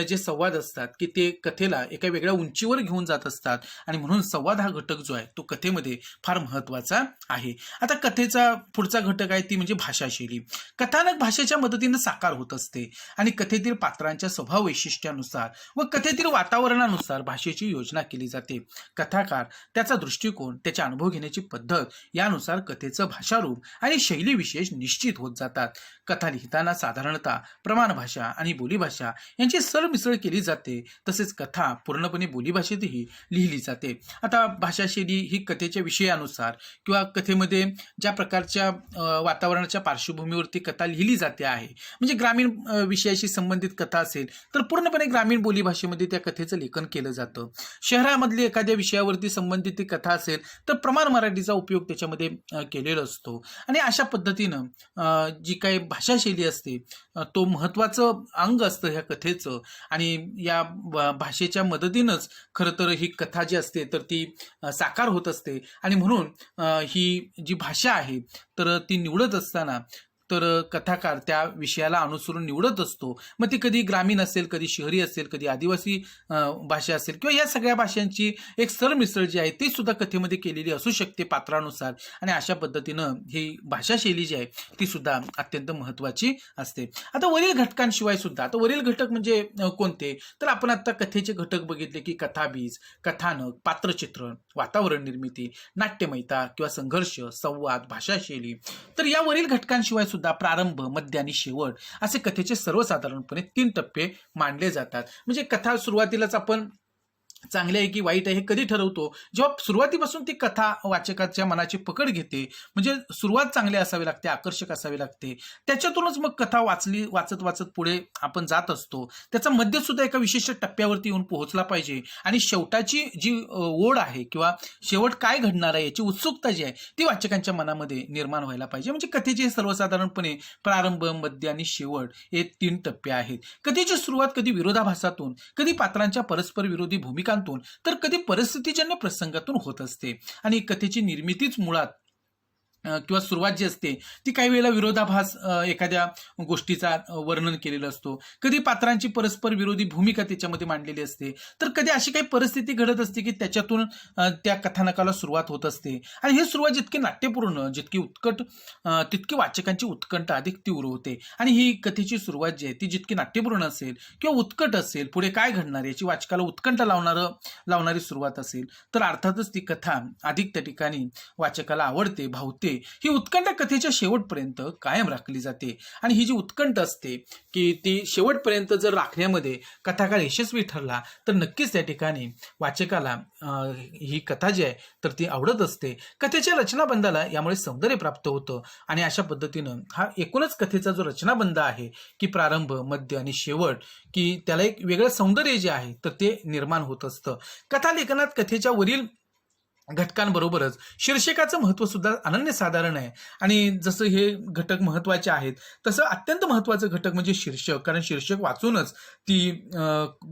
जे संवाद असतात की ते कथेला एका वेगळ्या उंचीवर घेऊन जात असतात आणि म्हणून संवाद हा घटक जो आहे तो कथेमध्ये फार महत्त्वाचा आहे. आता कथेचा पुढचा घटक आहे ती म्हणजे भाषाशैली. कथानक भाषेच्या मदतीने साकार होत असते आणि कथेतील पात्रांच्या स्वभाव वैशिष्ट्यानुसार व कथेतील वातावरणानुसार भाषेची योजना केली जाते. कथाकार, त्याचा दृष्टिकोन, त्याचा अनुभव घेण्याची पद्धत यानुसार कथेचं भाषारूप आणि शैली विशेष निश्चित होत जातात. कथा लिहिताना साधारणतः प्रमाण भाषा आणि बोलीभाषा यांची सरमिसळ केली जाते. तसेच कथा पूर्णपणे बोलीभाषेतही लिहिली जाते. आता भाषाशैली ही कथेच्या विषयानुसार किंवा कथेमध्ये ज्या प्रकारच्या वातावरणाच्या पार्श्वभूमीवरती कथा लिहिली जाते आहे, म्हणजे ग्रामीण विषयाशी संबंधित कथा असेल तर पूर्णपणे ग्रामीण बोलीभाषेमध्ये त्या कथेचं लेखन केलं जातं. शहरामधली एखाद्या विषयावरती संबंधित ती कथा असेल तर प्रमाण मराठीचा उपयोग त्याच्यामध्ये केलेला असतो आणि अशा पद्धतीनं जी काही भाषाशैली असते तो महत्त्वाचं अंग असतं ह्या कथेचं आणि या भाषेच्या मदतीनंच खरं तर ही कथा जी असते तर ती साकार होत असते आणि म्हणून ही जी भाषा आहे तर ती निवडत असताना तर कथाकार त्या विषयाला अनुसरून निवडत असतो. मग ती कधी ग्रामीण असेल, कधी शहरी असेल, कधी आदिवासी भाषा असेल किंवा या सगळ्या भाषांची एक सरमिसळ जी आहे ती सुद्धा कथेमध्ये केलेली असू शकते पात्रानुसार. आणि अशा पद्धतीनं ही भाषा शैली जी आहे ती सुद्धा अत्यंत महत्त्वाची असते. आता वरील घटकांशिवाय सुद्धा, आता वरील घटक म्हणजे कोणते, तर आपण आता कथेचे घटक बघितले की कथाबीज, कथानक, पात्रचित्रण, वातावरण निर्मिती, नाट्यमयता किंवा संघर्ष, संवाद, भाषाशैली. तर या वरील घटकांशिवाय सुद्धा प्रारंभ, मध्य आणि शेवट असे कथेचे सर्वसाधारणपणे 3 टप्पे मांडले जातात. म्हणजे कथा सुरुवातीलाच आपण चांगले आहे की वाईट आहे हे कधी ठरवतो, जेव्हा सुरुवातीपासून ती कथा वाचकाच्या मनाची पकड घेते. म्हणजे सुरुवात चांगली असावी लागते, आकर्षक असावी लागते. त्याच्यातूनच मग कथा वाचत वाचत पुढे आपण जात असतो. त्याचा मध्य सुद्धा एका विशिष्ट टप्प्यावरती येऊन पोहोचला पाहिजे आणि शेवटाची जी ओढ आहे किंवा शेवट काय घडणार आहे याची उत्सुकता जी आहे ती वाचकांच्या मनामध्ये निर्माण व्हायला पाहिजे. म्हणजे कथेचे सर्वसाधारणपणे प्रारंभ, मध्य आणि शेवट हे 3 टप्पे आहेत. कथेची सुरुवात कधी विरोधाभासातून, कधी पात्रांच्या परस्पर विरोधी भूमिका तर कधी परिस्थितीजन्य प्रसंगातून होत असते. आणि कथेची निर्मितीच मुळात किंवा सुरुवात जी असते ती काही वेळेला विरोधाभास एखाद्या गोष्टीचा वर्णन केलेलं असतो. कधी पात्रांची परस्पर विरोधी भूमिका त्याच्यामध्ये मांडलेली असते. तर कधी अशी काही परिस्थिती घडत असते की त्याच्यातून त्या कथानकाला सुरुवात होत असते. आणि ही सुरुवात जितकी नाट्यपूर्ण, जितकी उत्कट, तितकी वाचकांची उत्कंठा अधिक तीव्र होते. आणि ही कथेची सुरुवात जी आहे ती जितकी नाट्यपूर्ण असेल किंवा उत्कट असेल, पुढे काय घडणार याची वाचकाला उत्कंठा लावणारी सुरुवात असेल, तर अर्थातच ती कथा अधिक त्या ठिकाणी वाचकाला आवडते, भावते. ही उत्कंठा कथेच्या शेवटपर्यंत कायम राखली जाते. आणि ही जी उत्कंठ असते की ती शेवटपर्यंत जर राखण्यामध्ये कथाकार यशस्वी ठरला तर नक्कीच त्या ठिकाणी वाचकाला ही कथा जी आहे तर ती आवडत असते. कथेच्या रचनाबंधाला यामुळे सौंदर्य प्राप्त होतं. आणि अशा पद्धतीनं हा एकूणच कथेचा जो रचनाबंध आहे की प्रारंभ, मध्य आणि शेवट, की त्याला एक वेगळं सौंदर्य जे आहे तर ते निर्माण होत असतं. कथालेखनात कथेच्या वरील घटकांबरोबरच शीर्षकाचं महत्त्व सुद्धा अनन्यसाधारण आहे. आणि जसं हे घटक महत्त्वाचे आहेत तसं अत्यंत महत्त्वाचं घटक म्हणजे शीर्षक. कारण शीर्षक वाचूनच ती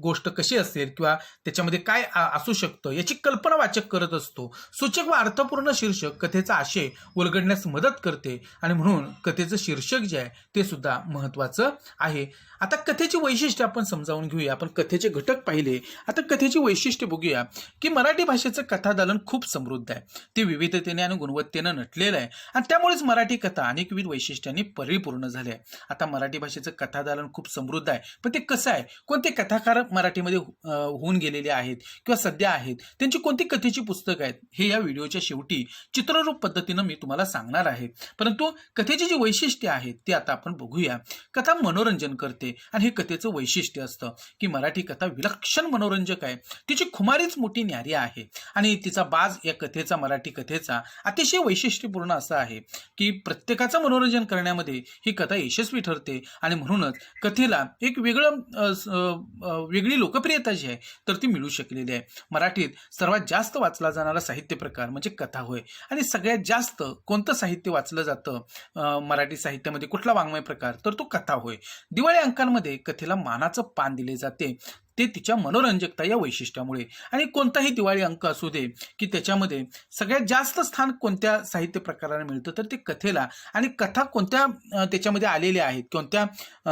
गोष्ट कशी असेल किंवा त्याच्यामध्ये काय असू शकतं याची कल्पना वाचक करत असतो. सूचक व अर्थपूर्ण शीर्षक कथेचा आशय उलगडण्यास मदत करते आणि म्हणून कथेचं शीर्षक जे आहे ते सुद्धा महत्त्वाचं आहे. आता कथेची वैशिष्ट्ये आपण समजावून घेऊया. आपण कथेचे घटक पाहिले, आता कथेची वैशिष्ट्ये बघूया की मराठी भाषेचं कथादालन खूप समृद्ध आहे. ते विविधतेने आणि गुणवत्तेने नटलेलं आहे आणि त्यामुळेच मराठी कथा अनेकविध वैशिष्ट्यांनी परिपूर्ण झाली आहे. आता मराठी भाषेचं कथादालन खूप समृद्ध आहे, पण ते कसं आहे, कोणते कथाकार मराठीमध्ये होऊन गेलेले आहेत किंवा सध्या आहेत, त्यांची कोणती कथेची पुस्तकं आहेत हे या व्हिडिओच्या शेवटी चित्ररूप पद्धतीनं मी तुम्हाला सांगणार आहे. परंतु कथेची जी वैशिष्ट्ये आहेत ती आता आपण बघूया. कथा मनोरंजन करते आणि हे कथेचं वैशिष्ट्य असतं की मराठी कथा विलक्षण मनोरंजक आहे. तिची खुमारीच मोठी न्यारी आहे आणि तिचा बाज या कथेचा, मराठी कथेचा अतिशय वैशिष्ट्यपूर्ण असा आहे की प्रत्येकाचं मनोरंजन करण्यामध्ये ही कथा यशस्वी ठरते. आणि म्हणूनच कथेला एक वेगळी लोकप्रियता जी आहे तर ती मिळू शकलेली आहे. मराठीत सर्वात जास्त वाचला जाणारा साहित्य प्रकार म्हणजे कथा होय. आणि सगळ्यात जास्त कोणतं साहित्य वाचलं जातं मराठी साहित्यामध्ये, कुठला वाङ्मय प्रकार, तर तो कथा होय. दिवाळी अंकांमध्ये कथेला मानाचं पान दिले जाते, ते तिच्या मनोरंजकता या वैशिष्ट्यामुळे. आणि कोणताही दिवाळी अंक असू दे की त्याच्यामध्ये सगळ्यात जास्त स्थान कोणत्या साहित्य प्रकाराने मिळतं तर ते कथेला. आणि कथा कोणत्या त्याच्यामध्ये आलेल्या आहेत, कोणत्या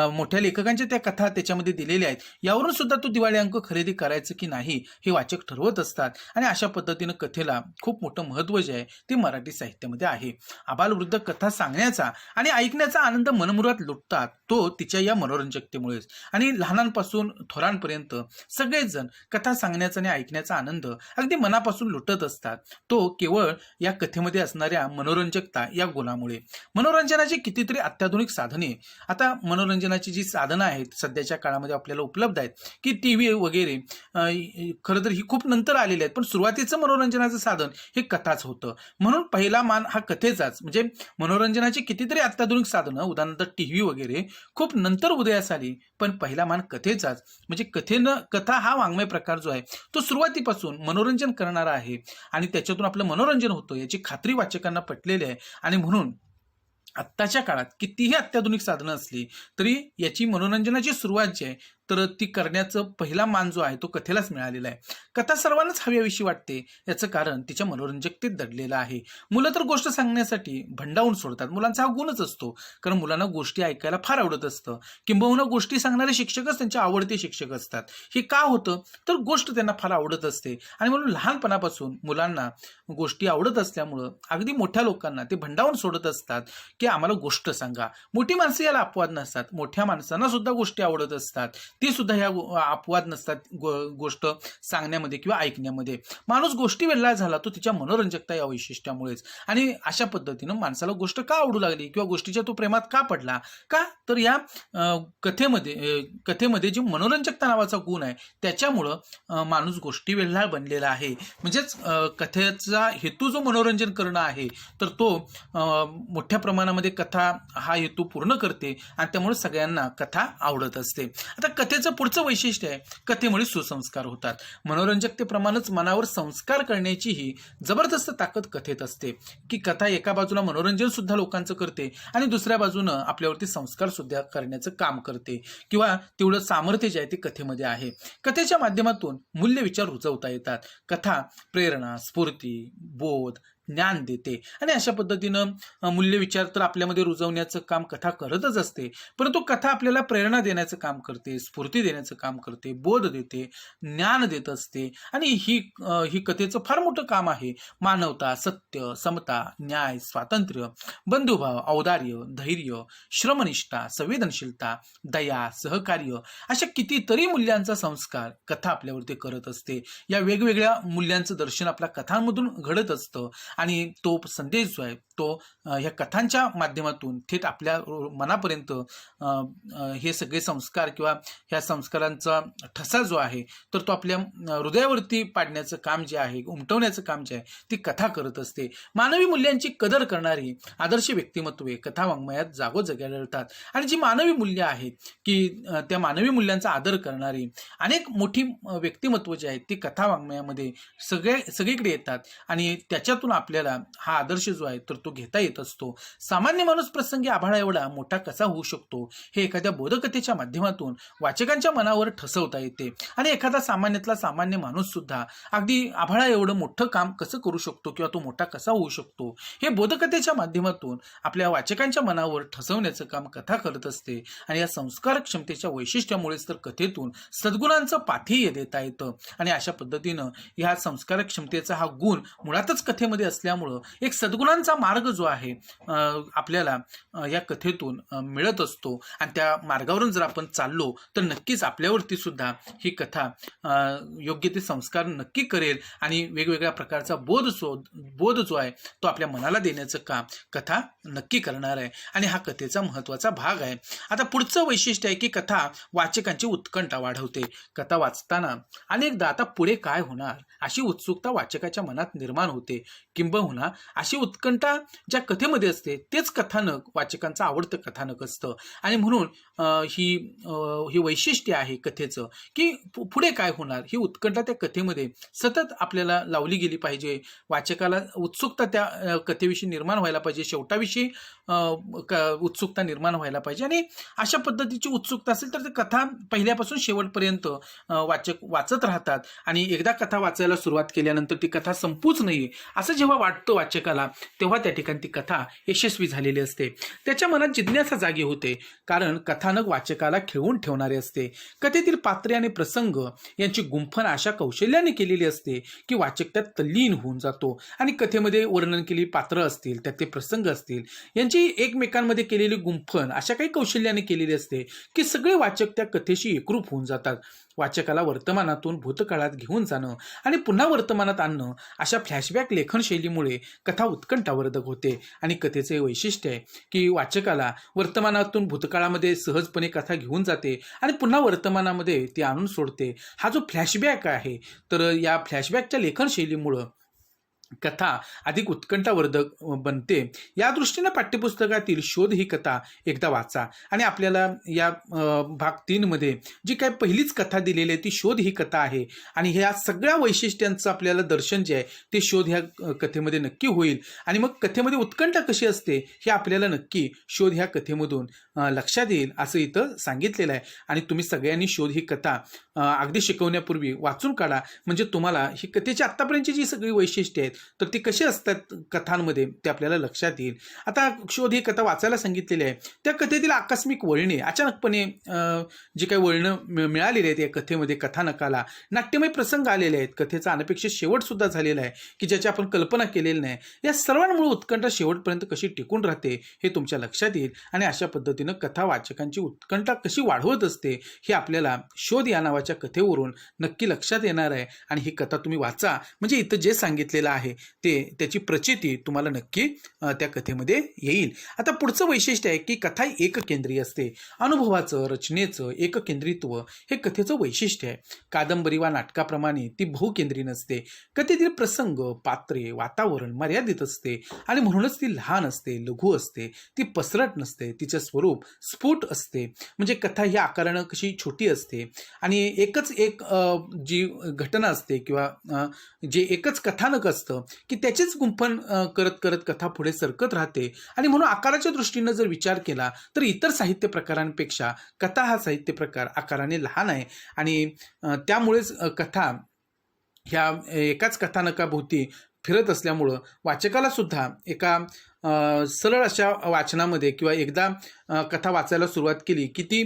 मोठ्या लेखकांच्या त्या कथा त्याच्यामध्ये दिलेल्या आहेत, यावरून सुद्धा तो दिवाळी अंक खरेदी करायचं की नाही हे वाचक ठरवत असतात. आणि अशा पद्धतीनं कथेला खूप मोठं महत्त्व जे आहे ते मराठी साहित्यामध्ये आहे. आबालवृद्ध कथा सांगण्याचा आणि ऐकण्याचा आनंद मनमुरात लुटतात तो तिच्या या मनोरंजकतेमुळेच. आणि लहानांपासून थोरांपर्यंत सगळेच जण कथा सांगण्याचा आणि ऐकण्याचा आनंद अगदी मनापासून लुटत असतात, तो केवळ या कथेमध्ये असणाऱ्या मनोरंजकता या गुणामुळे. मनोरंजनाची कितीतरी अत्याधुनिक साधने, आता मनोरंजनाची जी साधनं आहेत सध्याच्या काळामध्ये आपल्याला उपलब्ध आहेत की टीव्ही वगैरे, खरं तर ही खूप नंतर आलेली आहेत, पण सुरुवातीचं मनोरंजनाचं साधन हे कथाच होतं. म्हणून पहिला मान हा कथेचाच. म्हणजे मनोरंजनाची कितीतरी अत्याधुनिक साधनं, उदाहरणार्थ टीव्ही वगैरे खूप नंतर उदयास आली, पण पहिला मान कथेचाच. म्हणजे कथा हा वाङ्मय प्रकार जो आहे तो सुरुवातीपासून मनोरंजन करणारा आहे आणि त्याच्यातून आपलं मनोरंजन होतं याची खात्री वाचकांना पटलेली आहे. आणि म्हणून आत्ताच्या काळात कितीही अत्याधुनिक साधनं असली तरी याची मनोरंजनाची सुरुवात जी आहे तर ती करण्याचं पहिला मान जो आहे तो कथेलाच मिळालेला आहे. कथा सर्वांनाच हवीशी वाटते, याचं कारण तिच्या मनोरंजकतेत दडलेलं आहे. मुलं तर गोष्ट सांगण्यासाठी भंडावून सोडतात. मुलांचा हा गुणच असतो, कारण मुलांना गोष्टी ऐकायला फार आवडत असतं. किंबहुना गोष्टी सांगणारे शिक्षकच त्यांचे आवडते शिक्षक असतात. हे का होतं, तर गोष्ट त्यांना फार आवडत असते आणि म्हणून लहानपणापासून मुलांना गोष्टी आवडत असल्यामुळं अगदी मोठ्या लोकांना ते भंडावून सोडत असतात की आम्हाला गोष्ट सांगा. मोठी माणसं याला अपवाद नसतात, मोठ्या माणसांना सुद्धा गोष्टी आवडत असतात, ती सुद्धा ह्या अपवाद नसतात गोष्ट सांगण्यामध्ये किंवा ऐकण्यामध्ये. माणूस गोष्टी वेगळा झाला तो तिच्या मनोरंजकता या वैशिष्ट्यामुळेच. आणि अशा पद्धतीनं माणसाला गोष्ट का आवडू लागली किंवा गोष्टीच्या तो प्रेमात का पडला, का तर या कथेमध्ये जी मनोरंजकता नावाचा गुण आहे त्याच्यामुळं माणूस गोष्टी वेगळा बनलेला आहे. म्हणजेच कथेचा हेतू जो मनोरंजन करणं आहे तर तो मोठ्या प्रमाणामध्ये कथा हा हेतू पूर्ण करते आणि त्यामुळे सगळ्यांना कथा आवडत असते. आता कथेचं पुढचं वैशिष्ट्य आहे, कथेमुळे सुसंस्कार होतात. मनोरंजकतेप्रमाणेच मनावर संस्कार करण्याची ही जबरदस्त ताकद कथेत असते, की कथा एका बाजूला मनोरंजन सुद्धा लोकांचं करते आणि दुसऱ्या बाजूनं आपल्यावरती संस्कार सुद्धा करण्याचं काम करते, किंवा तेवढं सामर्थ्य जे आहे ते कथेमध्ये आहे. कथेच्या माध्यमातून मूल्य विचार रुजवता येतात. कथा प्रेरणा, स्फूर्ती, बोध, ज्ञान देते आणि अशा पद्धतीनं मूल्य विचार तर आपल्यामध्ये रुजवण्याचं काम कथा करतच असते. परंतु कथा आपल्याला प्रेरणा देण्याचं काम करते, स्फूर्ती देण्याचं काम करते, बोध देते, ज्ञान देत असते. आणि ही कथेचं फार मोठं काम आहे. मानवता, सत्य, समता, न्याय, स्वातंत्र्य, बंधुभाव, औदार्य, धैर्य, श्रमनिष्ठा, संवेदनशीलता, दया, सहकार्य अशा कितीतरी मूल्यांचा संस्कार कथा आपल्यावरती करत असते. या वेगवेगळ्या मूल्यांचं दर्शन आपल्या कथांमधून घडत असतं आणि तो संदेश जो आहे तो ह्या कथांच्या माध्यमातून थेट आपल्या मनापर्यंत हे सगळे संस्कार किंवा ह्या संस्कारांचा ठसा जो आहे तर तो आपल्या हृदयावरती पाडण्याचं काम जे आहे, उमटवण्याचं काम जे आहे ती कथा करत असते. मानवी मूल्यांची कदर करणारी आदर्श व्यक्तिमत्वे कथा वाङ्मयात जागोजागी आढळतात आणि जी मानवी मूल्य आहेत की त्या मानवी मूल्यांचा आदर करणारी अनेक मोठी व्यक्तिमत्व जे आहेत ती कथा वाङ्मयामध्ये सगळीकडे येतात आणि त्याच्यातून आपल्याला हा आदर्श जो आहे तर तो घेता येत असतो. सामान्य माणूस प्रसंगी आभाळा एवढा मोठा कसा होऊ शकतो हे एखाद्या बोधकथेच्या माध्यमातून वाचकांच्या मनावर ठसवता येते. आणि एखादा सामान्यातला सामान्य माणूस सुद्धा अगदी आभाळा एवढं मोठं काम कसं करू शकतो किंवा तो मोठा कसा होऊ शकतो हे बोधकथेच्या माध्यमातून आपल्या वाचकांच्या मनावर ठसवण्याचं काम कथा करत असते. आणि या संस्कार क्षमतेच्या वैशिष्ट्यामुळेच तर कथेतून सद्गुणांचं पाठीय देता येतं. आणि अशा पद्धतीनं ह्या संस्कार क्षमतेचा हा गुण मुळातच कथेमध्ये असल्यामुळं एक सद्गुणांचा मार्ग जो आहे आपल्याला या कथेतून मिळत असतो. आणि त्या मार्गावरून जर आपण चाललो तर नक्कीच आपल्यावरती सुद्धा ही कथा योग्य ते संस्कार नक्की करेल आणि वेगवेगळ्या प्रकारचा बोध जो आहे तो आपल्या मनाला देण्याचं काम कथा नक्की करणार आहे. आणि हा कथेचा महत्त्वाचा भाग आहे. आता पुढचं वैशिष्ट्य आहे की कथा वाचकांची उत्कंठा वाढवते. कथा वाचताना अनेकदा आता पुढे काय होणार अशी उत्सुकता वाचकाच्या मनात निर्माण होते. किंबहुना अशी उत्कंठा ज्या कथेमध्ये असते तेच कथानक वाचकांचं आवडतं कथानक असतं. आणि म्हणून ही वैशिष्ट्य आहे कथेचं की पुढे काय होणार ही उत्कंठा त्या कथेमध्ये सतत आपल्याला लावली गेली पाहिजे. वाचकाला उत्सुकता त्या कथेविषयी निर्माण व्हायला पाहिजे, शेवटाविषयी उत्सुकता निर्माण व्हायला पाहिजे. आणि अशा पद्धतीची उत्सुकता असेल तर ती कथा पहिल्यापासून शेवटपर्यंत वाचक वाचत राहतात. आणि एकदा कथा वाचायला सुरुवात केल्यानंतर ती कथा संपूच नये असं जेव्हा वाटतं वाचकाला तेव्हा त्या ठिकाणी ती कथा यशस्वी झालेली असते. त्याच्या मनात जिज्ञासा जागी होते, कारण कथानक वाचकाला खिळवून ठेवणारे असते. कथेतील पात्रे आणि प्रसंग यांची गुंफण अशा कौशल्याने केलेली असते की वाचक त्यात तल्लीन होऊन जातो. आणि कथेमध्ये वर्णन केलेली पात्र असतील, त्यात ते प्रसंग असतील, यांची एकमेकांमध्ये केलेली गुंफण अशा काही कौशल्याने केलेली असते की सगळे वाचक त्या कथेशी एकरूप होऊन जातात. वाचकाला वर्तमानातून भूतकाळात घेऊन जाणं आणि पुन्हा वर्तमानात आणणं अशा फ्लॅशबॅक लेखन शैलीमुळे कथा उत्कंठावर्धक होते. आणि कथेचे वैशिष्ट्य आहे की वाचकाला वर्तमानातून भूतकाळामध्ये सहजपणे कथा घेऊन जाते आणि पुन्हा वर्तमानामध्ये ती आणून सोडते. हा जो फ्लॅशबॅक आहे तर या फ्लॅशबॅकच्या लेखन शैलीमुळं कथा अधिक उत्कंठावर्धक बनते. या दृष्टीने पाठ्यपुस्तकातील शोध ही कथा एकदा वाचा आणि आपल्याला या भाग 3 मध्ये जी काही पहिलीच कथा दिलेली आहे ती शोध ही कथा आहे आणि ह्या सगळ्या वैशिष्ट्यांचं आपल्याला दर्शन जे आहे ते शोध ह्या कथेमध्ये नक्की होईल आणि मग कथेमध्ये उत्कंठा कशी असते हे आपल्याला नक्की शोध ह्या कथेमधून लक्षात येईल असं इथं सांगितलेलं आहे. आणि तुम्ही सगळ्यांनी शोध ही कथा अगदी शिकवण्यापूर्वी वाचून काढा, म्हणजे तुम्हाला ही कथेची आत्तापर्यंतची जी सगळी वैशिष्ट्ये आहेत तर ती कशी असतात कथांमध्ये ते आपल्याला लक्षात येईल. आता शोध ही कथा वाचायला सांगितलेली आहे. त्या कथेतील आकस्मिक वळणे, अचानकपणे जी काही वळणं मिळालेली आहेत या कथेमध्ये, कथानकाला नाट्यमय प्रसंग आलेले आहेत, कथेचा अनपेक्षित शेवट सुद्धा झालेला आहे की ज्याची आपण कल्पना केलेली नाही. या सर्वांमुळे उत्कंठा शेवटपर्यंत कशी टिकून राहते हे तुमच्या लक्षात येईल आणि अशा पद्धतीनं कथा वाचकांची उत्कंठा कशी वाढवत असते हे आपल्याला शोध या नावाच्या कथेवरून नक्की लक्षात येणार आहे. आणि ही कथा तुम्ही वाचा, म्हणजे इथं जे सांगितलेलं आहे ते त्याची प्रचिती तुम्हाला नक्की त्या कथेमध्ये येईल. आता पुढचं वैशिष्ट्य आहे की कथा एककेंद्रीय असते. अनुभवाचं, रचनेचं एककेंद्रित्व हे कथेचं वैशिष्ट्य आहे. कादंबरी वा नाटकाप्रमाणे ती बहुकेंद्री नसते. कथेतील प्रसंग, पात्रे, वातावरण मर्यादित असते आणि म्हणूनच ती लहान असते, लघु असते, ती पसरट नसते, तिचं स्वरूप स्फुट असते. म्हणजे कथा ही आकारानं कशी छोटी असते आणि एकच एक जी घटना असते किंवा जे एकच कथानक असतं की त्याचीच गुंफण करत करत कथा पुढे सरकत राहते. आणि म्हणून आकाराच्या दृष्टीनं जर विचार केला तर इतर साहित्य प्रकारांपेक्षा कथा हा साहित्य प्रकार आकाराने लहान आहे आणि त्यामुळेच कथा ह्या एकाच कथानकाभोवती फिरत असल्यामुळं वाचकाला सुद्धा एका सरळ अशा वाचनामध्ये किंवा एकदा कथा वाचायला सुरुवात केली की ती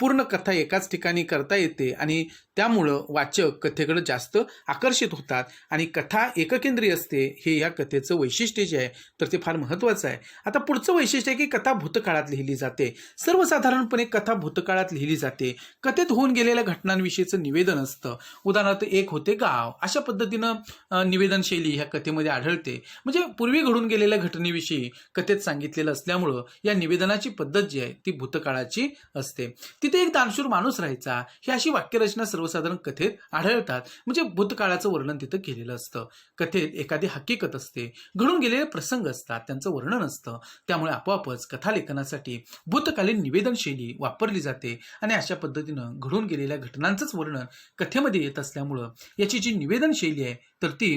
पूर्ण कथा एकाच ठिकाणी करता येते आणि त्यामुळं वाचक कथेकडे जास्त आकर्षित होतात आणि कथा एककेंद्रीय असते. हे या कथेचं वैशिष्ट्य जे आहे तर ते फार महत्त्वाचं आहे. आता पुढचं वैशिष्ट्य आहे की कथा भूतकाळात लिहिली जाते. सर्वसाधारणपणे कथा भूतकाळात लिहिली जाते. कथेत होऊन गेलेल्या घटनांविषयीचं निवेदन असतं. उदाहरणार्थ एक होते गाव, अशा पद्धतीनं निवेदनशैली ह्या कथेमध्ये आढळते. म्हणजे पूर्वी घडून गेलेल्या घटनेविषयी कथेत सांगितलेलं असल्यामुळं या निवेदनाची पद्धत जी आहे ती भूतकाळाची असते. तिथे एक दानशूर माणूस राहायचा, ही अशी वाक्यरचना सर्वसाधारण कथेत आढळतात. म्हणजे भूतकाळाचं वर्णन तिथं केलेलं असतं. कथेत एखादी हकीकत असते, घडून गेलेले प्रसंग असतात, त्यांचं वर्णन असतं. त्यामुळे आपोआपच कथालेखनासाठी भूतकालीन निवेदनशैली वापरली जाते आणि अशा पद्धतीनं घडून गेलेल्या घटनांचंच वर्णन कथेमध्ये येत असल्यामुळं याची जी निवेदनशैली आहे तर ती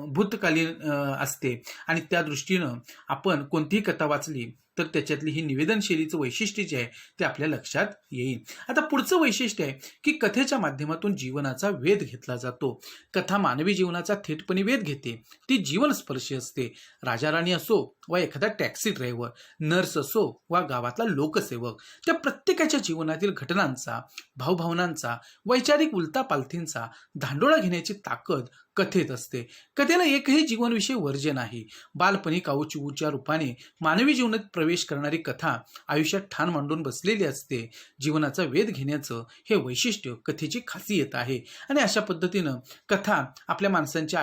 भूतकालीन असते आणि त्या दृष्टीनं आपण कोणतीही कथा वाचली तर त्याच्यातली ही निवेदनशैलीचं वैशिष्ट्य जे आहे ते आपल्या लक्षात येईल. आता पुढचं वैशिष्ट्य आहे की कथेच्या माध्यमातून जीवनाचा वेध घेतला जातो. कथा मानवी जीवनाचा थेटपणे वेध घेते. ती जीवनस्पर्शी असते. राजा राणी असो वा एखादा टॅक्सी ड्रायव्हर, नर्स असो वा गावातला लोकसेवक, त्या प्रत्येकाच्या जीवनातील घटनांचा, भावभावनांचा, वैचारिक उलतापालथींचा धांडोळा घेण्याची ताकद कथेत असते. कथेला एकही जीवनविषयी वर्ज्य नाही. बालपणी काऊचिऊच्या रूपाने मानवी जीवनात प्रवेश करणारी कथा आयुष्यात ठाण मांडून बसलेली असते. जीवनाचा वेध घेण्याचं हे वैशिष्ट्य कथेची खासियत आहे आणि अशा पद्धतीनं कथा आपल्या माणसांच्या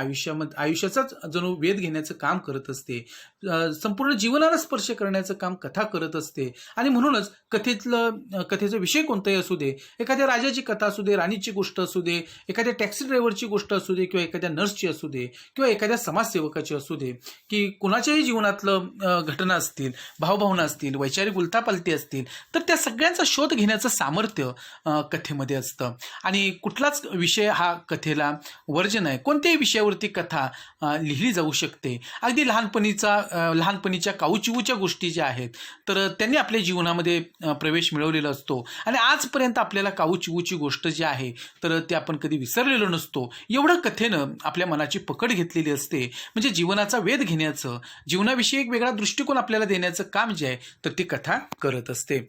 आयुष्याचाच जणू वेध घेण्याचं काम करत असते. संपूर्ण जीवनाला स्पर्श करण्याचं काम कथा करत असते आणि म्हणूनच कथेचा विषय कोणताही असू दे, एखाद्या राजाची कथा असू दे, राणीची गोष्ट असू दे, एखाद्या टॅक्सी ड्रायव्हरची गोष्ट असू दे किंवा एखाद्या नर्सची असू दे किंवा एखाद्या समाजसेवकाची असू दे, की कुणाच्याही जीवनातलं घटना असतील, भावभावना असतील, वैचारिक उलथापालथी असतील, तर त्या सगळ्यांचा शोध घेण्याचं सामर्थ्य कथेमध्ये असतं आणि कुठलाच विषय हा कथेला वर्ज्य नाही. कोणत्याही विषयावरती कथा लिहिली जाऊ शकते. अगदी लहानपणीच्या काऊचिऊच्या गोष्टी ज्या आहेत तर त्यांनी आपल्या जीवनामध्ये प्रवेश मिळवलेला असतो आणि आजपर्यंत आपल्याला काऊचिऊची गोष्ट जी आहे तर ते आपण कधी विसरलेलो नसतो. एवढं कथेनं आपल्या मनाची पकड घेतलेली असते. म्हणजे जीवनाचा वेध घेण्याचं, जीवनाविषयी एक वेगळा दृष्टिकोन आपल्याला देण्याचं काम जे आहे तर ती कथा करत असते.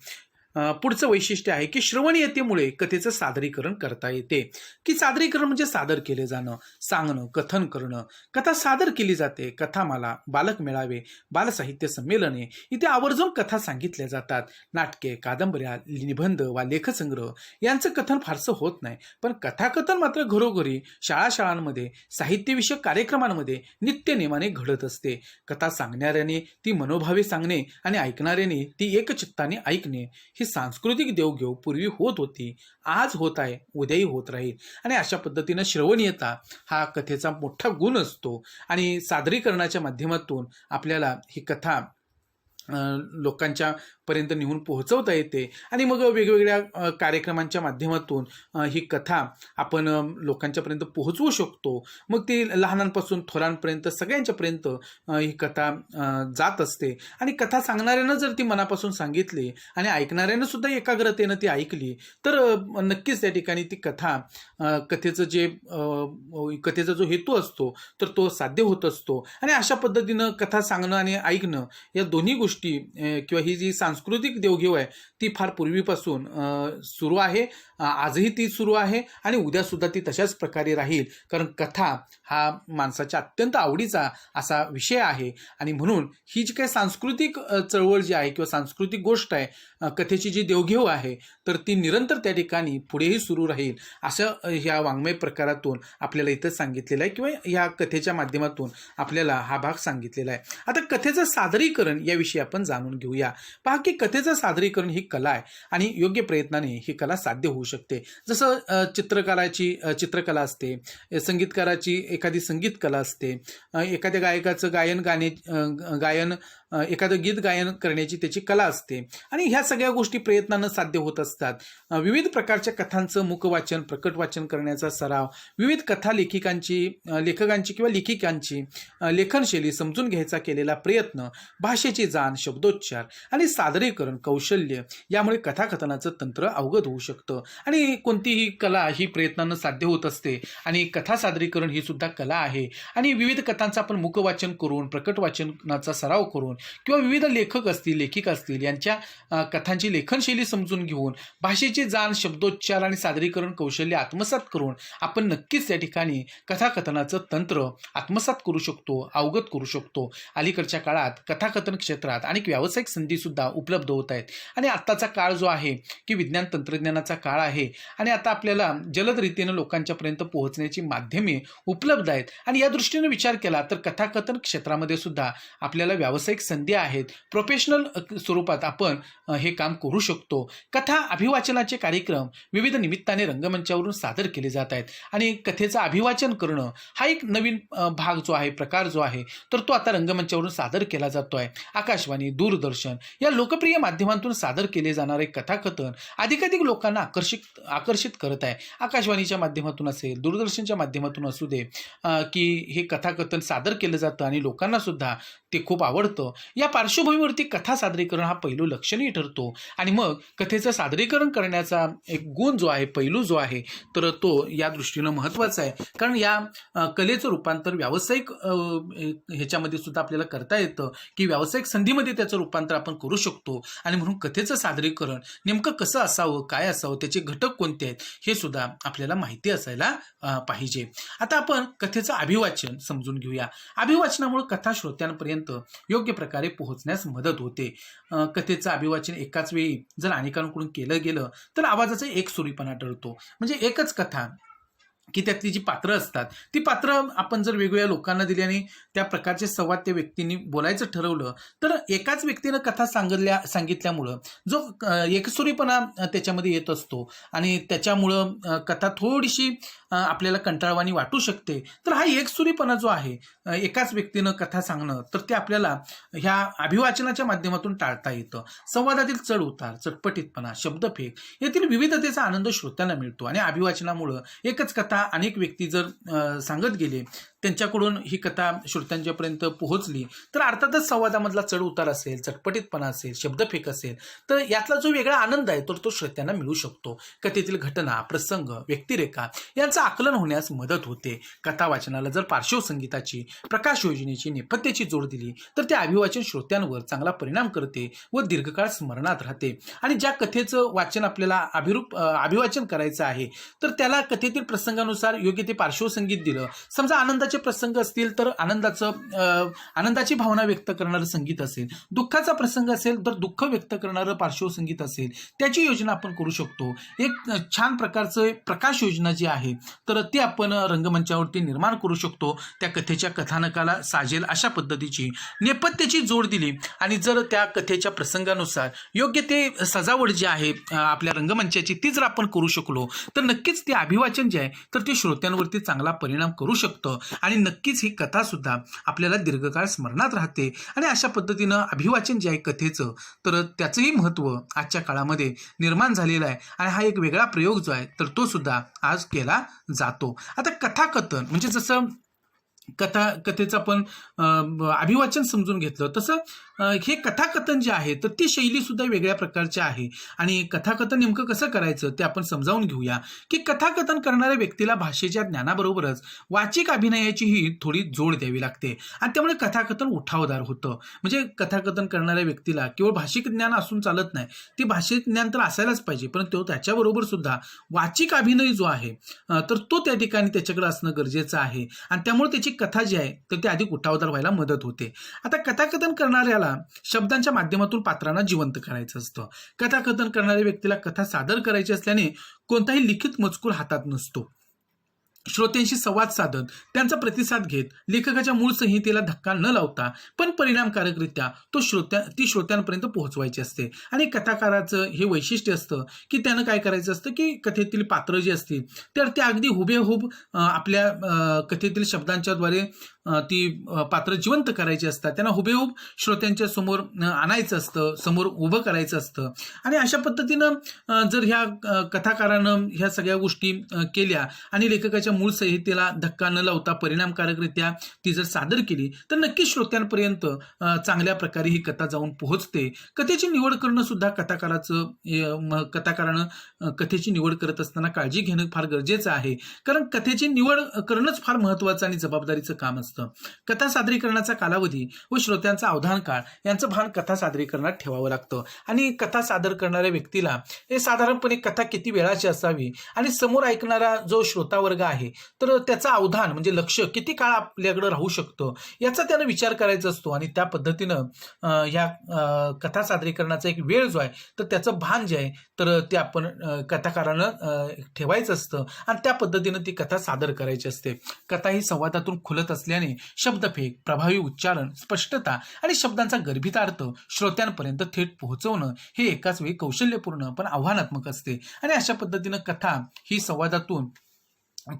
पुढचं वैशिष्ट्य आहे की श्रवणीयतेमुळे कथेचं सादरीकरण करता येते. की सादरीकरण म्हणजे सादर केले जाणं, सांगणं, कथन करणं. कथा सादर केली जाते. कथामाला, बालक मेळावे, बालसाहित्य संमेलने इथे आवर्जून कथा सांगितल्या जातात. नाटके, कादंबऱ्या, निबंध वा लेखसंग्रह यांचं कथन फारसं होत नाही, पण कथाकथन मात्र घरोघरी, शाळांमध्ये, साहित्यविषयक कार्यक्रमांमध्ये नित्यनेमाने घडत असते. कथा सांगणाऱ्याने ती मनोभावे सांगणे आणि ऐकणाऱ्याने ती एकचित्ताने ऐकणे ही ही सांस्कृतिक देवघेव पूर्वी होत होती, आज होत आहे, उद्याही होत राहील. आणि अशा पद्धतीनं श्रवणीयता हा कथेचा मोठा गुण असतो आणि सादरीकरणाच्या माध्यमातून आपल्याला ही कथा लोकांच्या पर्यंत नेऊन पोहोचवता येते आणि मग वेगवेगळ्या कार्यक्रमांच्या माध्यमातून ही कथा आपण लोकांच्यापर्यंत पोहोचवू शकतो. मग ती लहानांपासून थोरांपर्यंत सगळ्यांच्यापर्यंत ही कथा जात असते आणि कथा सांगणाऱ्यानं जर ती मनापासून सांगितली आणि ऐकणाऱ्यानं सुद्धा एकाग्रतेनं ती ऐकली तर नक्कीच त्या ठिकाणी ती कथा कथेचा जो हेतू असतो तर तो साध्य होत असतो. आणि अशा पद्धतीनं कथा सांगणं आणि ऐकणं या दोन्ही गोष्टी किंवा ही जी सांस्कृतिक देवघेव आहे ती फार पूर्वीपासून सुरू आहे, आजही ती सुरू आहे आणि उद्यासुद्धा ती तशाच प्रकारे राहील. कारण कथा हा माणसाच्या अत्यंत आवडीचा असा विषय आहे आणि म्हणून ही जी काही सांस्कृतिक चळवळ जी आहे किंवा सांस्कृतिक गोष्ट आहे, कथेची जी देवघेव आहे तर ती निरंतर त्या ठिकाणी पुढेही सुरू राहील असं ह्या वाङ्मय प्रकारातून आपल्याला इथं सांगितलेलं आहे किंवा ह्या कथेच्या माध्यमातून आपल्याला हा भाग सांगितलेला आहे. आता कथेचं सादरीकरण याविषयी आपण जाणून घेऊया. पहा की कथेचं सादरीकरण ही कला आहे आणि योग्य प्रयत्नाने ही कला साध्य होऊ शकते. जसं चित्रकला असते, संगीतकाराची एखादी संगीत कला असते, एखाद्या गायकाचं गायन एखादं गीत गायन करण्याची त्याची कला असते आणि ह्या सगळ्या गोष्टी प्रयत्नानं साध्य होत असतात. विविध प्रकारच्या कथांचं मुखवाचन प्रकट वाचन करण्याचा सराव, विविध कथा लेखकांची किंवा लेखिकांची लेखनशैली समजून घ्यायचा केलेला प्रयत्न, भाषेची जाण, शब्दोच्चार आणि सादरीकरण कौशल्य यामुळे कथाकथनाचं तंत्र अवगत होऊ शकतं. आणि कोणतीही कला ही प्रयत्नानं साध्य होत असते आणि कथा सादरीकरण ही सुद्धा कला आहे. आणि विविध कथांचं आपण मुखवाचन करून प्रकट वाचनाचा सराव करून किंवा विविध लेखक असतील लेखिका असतील यांच्या कथांची लेखनशैली समजून घेऊन भाषेची जाण, शब्दोच्चार आणि सादरीकरण कौशल्य आत्मसात करून आपण नक्कीच त्या ठिकाणी कथाकथनाचं तंत्र आत्मसात करू शकतो, अवगत करू शकतो. अलीकडच्या काळात कथाकथन क्षेत्रात अनेक व्यावसायिक संधी सुद्धा उपलब्ध होत आहेत आणि आत्ताचा काळ जो आहे की विज्ञान तंत्रज्ञानाचा काळ आहे आणि आता आपल्याला जलद रीतीनं लोकांच्यापर्यंत पोहोचण्याची माध्यमे उपलब्ध आहेत आणि या दृष्टीने विचार केला तर कथाकथन क्षेत्रामध्ये सुद्धा आपल्याला व्यावसायिक संधी आहेत. प्रोफेशनल स्वरूपात आपण हे काम करू शकतो. कथा अभिवाचनाचे कार्यक्रम विविध निमित्ताने रंगमंचावरून सादर केले जात आहेत आणि कथेचं अभिवाचन करणं हा एक नवीन भाग जो आहे, प्रकार जो आहे तर तो आता रंगमंचावरून सादर केला जातो आहे. आकाशवाणी, दूरदर्शन या लोकप्रिय माध्यमांतून सादर केले जाणारे कथाकथन अधिकाधिक लोकांना आकर्षित करत आहे. आकाशवाणीच्या माध्यमातून असेल, दूरदर्शनच्या माध्यमातून असू दे की हे कथाकथन सादर केलं जातं आणि लोकांना सुद्धा ते खूप आवडतं. या पार्श्वभूमीवरती कथा सादरीकरण हा पैलू लक्षणीय ठरतो आणि मग कथेचं सादरीकरण करण्याचा एक गुण जो आहे, पैलू जो आहे तर तो या दृष्टीनं महत्त्वाचा आहे. कारण या कलेचं रूपांतर व्यावसायिक ह्याच्यामध्ये सुद्धा आपल्याला करता येतं की व्यावसायिक संधीमध्ये त्याचं रूपांतर आपण करू शकतो आणि म्हणून कथेचं सादरीकरण नेमकं कसं असावं, काय असावं, त्याचे घटक कोणते आहेत हे सुद्धा आपल्याला माहिती असायला पाहिजे. आता आपण कथेचं अभिवाचन समजून घेऊया. अभिवाचनामुळे कथा श्रोत्यांपर्यंत योग्य प्रकारे पोहोचण्यास मदत होते. कथेचं अभिवाचन एकाच वेळी जर अनेकांकडून केलं गेलं तर आवाजाचा एकसुरीपणा टळतो. म्हणजे एकच कथा की त्यातली जी पात्रं असतात ती पात्रं आपण जर वेगवेगळ्या लोकांना दिली आणि त्या प्रकारचे संवाद त्या व्यक्तींनी बोलायचं ठरवलं तर एकाच व्यक्तीनं कथा सांगितल्यामुळं जो एकसुरीपणा त्याच्यामध्ये येत असतो आणि त्याच्यामुळं कथा थोडीशी आपल्याला कंटाळवाणी वाटू शकते. तर हा एकसुरीपणा जो आहे एकाच व्यक्तीनं कथा सांगणं तर ते आपल्याला ह्या अभिवाचनाच्या माध्यमातून टाळता येतं. संवादातील चढ उतार, चटपटीतपणा, शब्दफेक यातील विविधतेचा आनंद श्रोत्यांना मिळतो आणि अभिवाचनामुळं एकच कथा अनेक व्यक्ती जर सांगत गेले, त्यांच्याकडून ही कथा श्रोत्यांच्यापर्यंत पोहोचली तर अर्थातच संवादामधला चढ उतार असेल, चटपटीतपणा असेल, शब्दफेक असेल तर यातला जो वेगळा आनंद आहे तर तो श्रोत्यांना मिळू शकतो. कथेतील घटना, प्रसंग, व्यक्तिरेखा यांचं आकलन होण्यास मदत होते. कथा वाचनाला जर पार्श्वसंगीताची, प्रकाश योजनेची, नेपथ्याची जोड दिली तर ते अभिवाचन श्रोत्यांवर चांगला परिणाम करते व दीर्घकाळ स्मरणात राहते. आणि ज्या कथेचं वाचन आपल्याला अभिवाचन करायचं आहे तर त्याला कथेतील प्रसंगानुसार योग्य ते पार्श्वसंगीत दिलं. समजा आनंदाचे प्रसंग असतील तर आनंदाची भावना व्यक्त करणारं संगीत असेल, दुःखाचा प्रसंग असेल तर दुःख व्यक्त करणारं पार्श्वसंगीत असेल, त्याची योजना आपण करू शकतो. एक छान प्रकारचं प्रकाश योजना जी आहे तर ते आपण रंगमंचावरती निर्माण करू शकतो. त्या कथेच्या कथानकाला साजेल अशा पद्धतीची नेपथ्याची जोड दिली आणि जर त्या कथेच्या प्रसंगानुसार योग्य ते सजावट जी आहे आपल्या रंगमंचाची ती जर आपण करू शकलो तर नक्कीच ते अभिवाचन जे आहे तर ते श्रोत्यांवरती चांगला परिणाम करू शकतं आणि नक्कीच ही कथा सुद्धा आपल्याला दीर्घकाळ स्मरणात राहते. आणि अशा पद्धतीनं अभिवाचन जे आहे कथेचं तर त्याचंही महत्त्व आजच्या काळामध्ये निर्माण झालेलं आहे आणि हा एक वेगळा प्रयोग जो आहे तर तो सुद्धा आज केला जातो. आता कथाकथन म्हणजे जसं कथेचं आपण अभिवाचन समजून घेतलं तसं हे कथाकथन जे आहे तर ती शैली सुद्धा वेगळ्या प्रकारची आहे. आणि कथाकथन नेमकं कसं करायचं ते आपण समजावून घेऊया की कथाकथन करणाऱ्या व्यक्तीला भाषेच्या ज्ञानाबरोबरच वाचिक अभिनयाचीही थोडी जोड द्यावी लागते आणि त्यामुळे कथाकथन उठावदार होतं. म्हणजे कथाकथन करणाऱ्या व्यक्तीला केवळ भाषिक ज्ञान असून चालत नाही, ते भाषिक ज्ञान तर असायलाच पाहिजे, परंतु त्याच्याबरोबर सुद्धा वाचिक अभिनय जो आहे तर तो त्या ठिकाणी त्याच्याकडे असणं गरजेचं आहे आणि त्यामुळे त्याची कथा जी आहे तर ती अधिक उठावदार व्हायला मदत होते. आता कथाकथन करणाऱ्याला शब्दांच्या माध्यमातून पात्रांना जिवंत करायचं असतं. कथाकथन करणाऱ्या व्यक्तीला कथा सादर करायची असल्याने कोणताही लिखित मजकूर हातात नसतो. श्रोत्यांशी संवाद साधत त्यांचा प्रतिसाद घेत लेखकाच्या मूळ संहितेला धक्का न लावता पण परिणामकारकरित्या ती श्रोत्यांपर्यंत पोहोचवायची असते. आणि कथाकाराचं हे वैशिष्ट्य असतं की त्यानं काय करायचं असतं की कथेतील पात्र जी असतील तर ते अगदी हुबेहूब आपल्या कथेतील शब्दांच्याद्वारे ती पात्र जिवंत करायची असतात. त्यांना हुबेहूब श्रोत्यांच्या समोर आणायचं असतं, समोर उभं करायचं असतं. आणि अशा पद्धतीनं जर ह्या कथाकारानं ह्या सगळ्या गोष्टी केल्या आणि लेखकाच्या मूळ संहितेला धक्का न लावता परिणामकारकरित्या ती जर सादर केली तर नक्कीच श्रोत्यांपर्यंत चांगल्या प्रकारे ही कथा जाऊन पोहोचते. कथेची निवड करणं सुद्धा कथाकारानं कथेची निवड करत असताना काळजी घेणं फार गरजेचं आहे, कारण कथेची निवड करणंच फार महत्त्वाचं आणि जबाबदारीचं काम असतं. कथा सादरीकरणाचा कालावधी व श्रोत्यांचा अवधान काळ यांचं भान कथा सादरीकरणात ठेवावं लागतं. आणि कथा सादर करणाऱ्या व्यक्तीला हे साधारणपणे कथा किती वेळाची असावी आणि समोर ऐकणारा जो श्रोता वर्ग आहे तर त्याचा अवधान म्हणजे लक्ष किती काळ आपल्याकडे राहू शकतं याचा त्यानं विचार करायचा असतो. आणि त्या पद्धतीनं ह्या कथा सादरीकरणाचा एक वेळ जो आहे तर त्याचं भान जे आहे तर ते आपण कथाकारानं ठेवायचं असतं आणि त्या पद्धतीनं ती कथा सादर करायची असते. कथा ही संवादातून खुलत असल्याने शब्दफेक, प्रभावी उच्चारण, स्पष्टता आणि शब्दांचा गर्भितार्थ श्रोत्यांपर्यंत थेट पोहोचवणं हे एकाच वेळी कौशल्यपूर्ण पण आव्हानात्मक असते. आणि अशा पद्धतीनं कथा ही संवादातून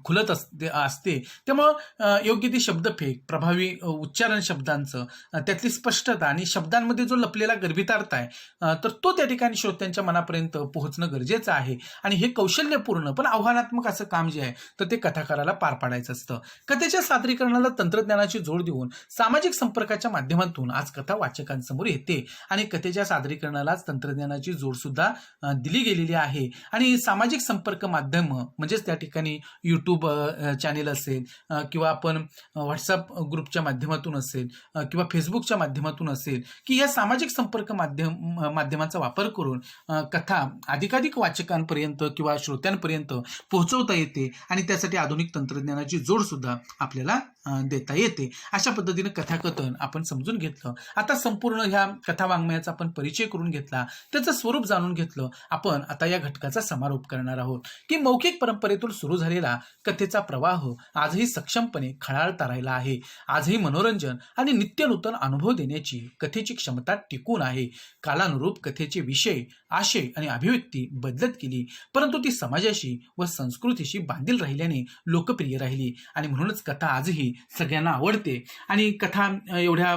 खुलत असते. त्यामुळं योग्य ती शब्दफेक, प्रभावी उच्चारण शब्दांचं, त्यातली स्पष्टता आणि शब्दांमध्ये जो लपलेला गर्भितार्थ आहे तर तो त्या ठिकाणी श्रोत्यांच्या मनापर्यंत पोहोचणं गरजेचं आहे. आणि हे कौशल्यपूर्ण पण आव्हानात्मक असं काम जे आहे तर ते कथाकाराला पार पाडायचं असतं. कथेच्या सादरीकरणाला तंत्रज्ञानाची जोड देऊन सामाजिक संपर्काच्या माध्यमातून आज कथा वाचकांसमोर येते आणि कथेच्या सादरीकरणालाच तंत्रज्ञानाची जोड सुद्धा दिली गेलेली आहे. आणि सामाजिक संपर्क माध्यम म्हणजेच त्या ठिकाणी यूट्यूब चॅनेल असेल किंवा आपण व्हॉट्सअप ग्रुपच्या माध्यमातून असेल किंवा फेसबुकच्या माध्यमातून असेल की या सामाजिक संपर्क माध्यमाचा वापर करून कथा अधिकाधिक वाचकांपर्यंत किंवा श्रोत्यांपर्यंत पोहोचवता येते आणि त्यासाठी आधुनिक तंत्रज्ञानाची जोड सुद्धा आपल्याला देता येते. अशा पद्धतीने कथाकथन आपण समजून घेतलं. आता संपूर्ण ह्या कथा वाङ्मयाचा आपण परिचय करून घेतला, त्याचं स्वरूप जाणून घेतलं. आपण आता या घटकाचा समारोप करणार आहोत की मौखिक परंपरेतून सुरू झालेला कथेचा प्रवाह आजही सक्षमपणे खळाळता राहिला आहे. आजही मनोरंजन आणि नित्यनूतन अनुभव देण्याची कथेची क्षमता टिकून आहे. कालानुरूप कथेचे विषय, आशय आणि अभिव्यक्ती बदलत गेली, परंतु ती समाजाशी व संस्कृतीशी बांधील राहिल्याने लोकप्रिय राहिली. आणि म्हणूनच कथा आजही सगळ्यांना आवडते आणि कथा एवढ्या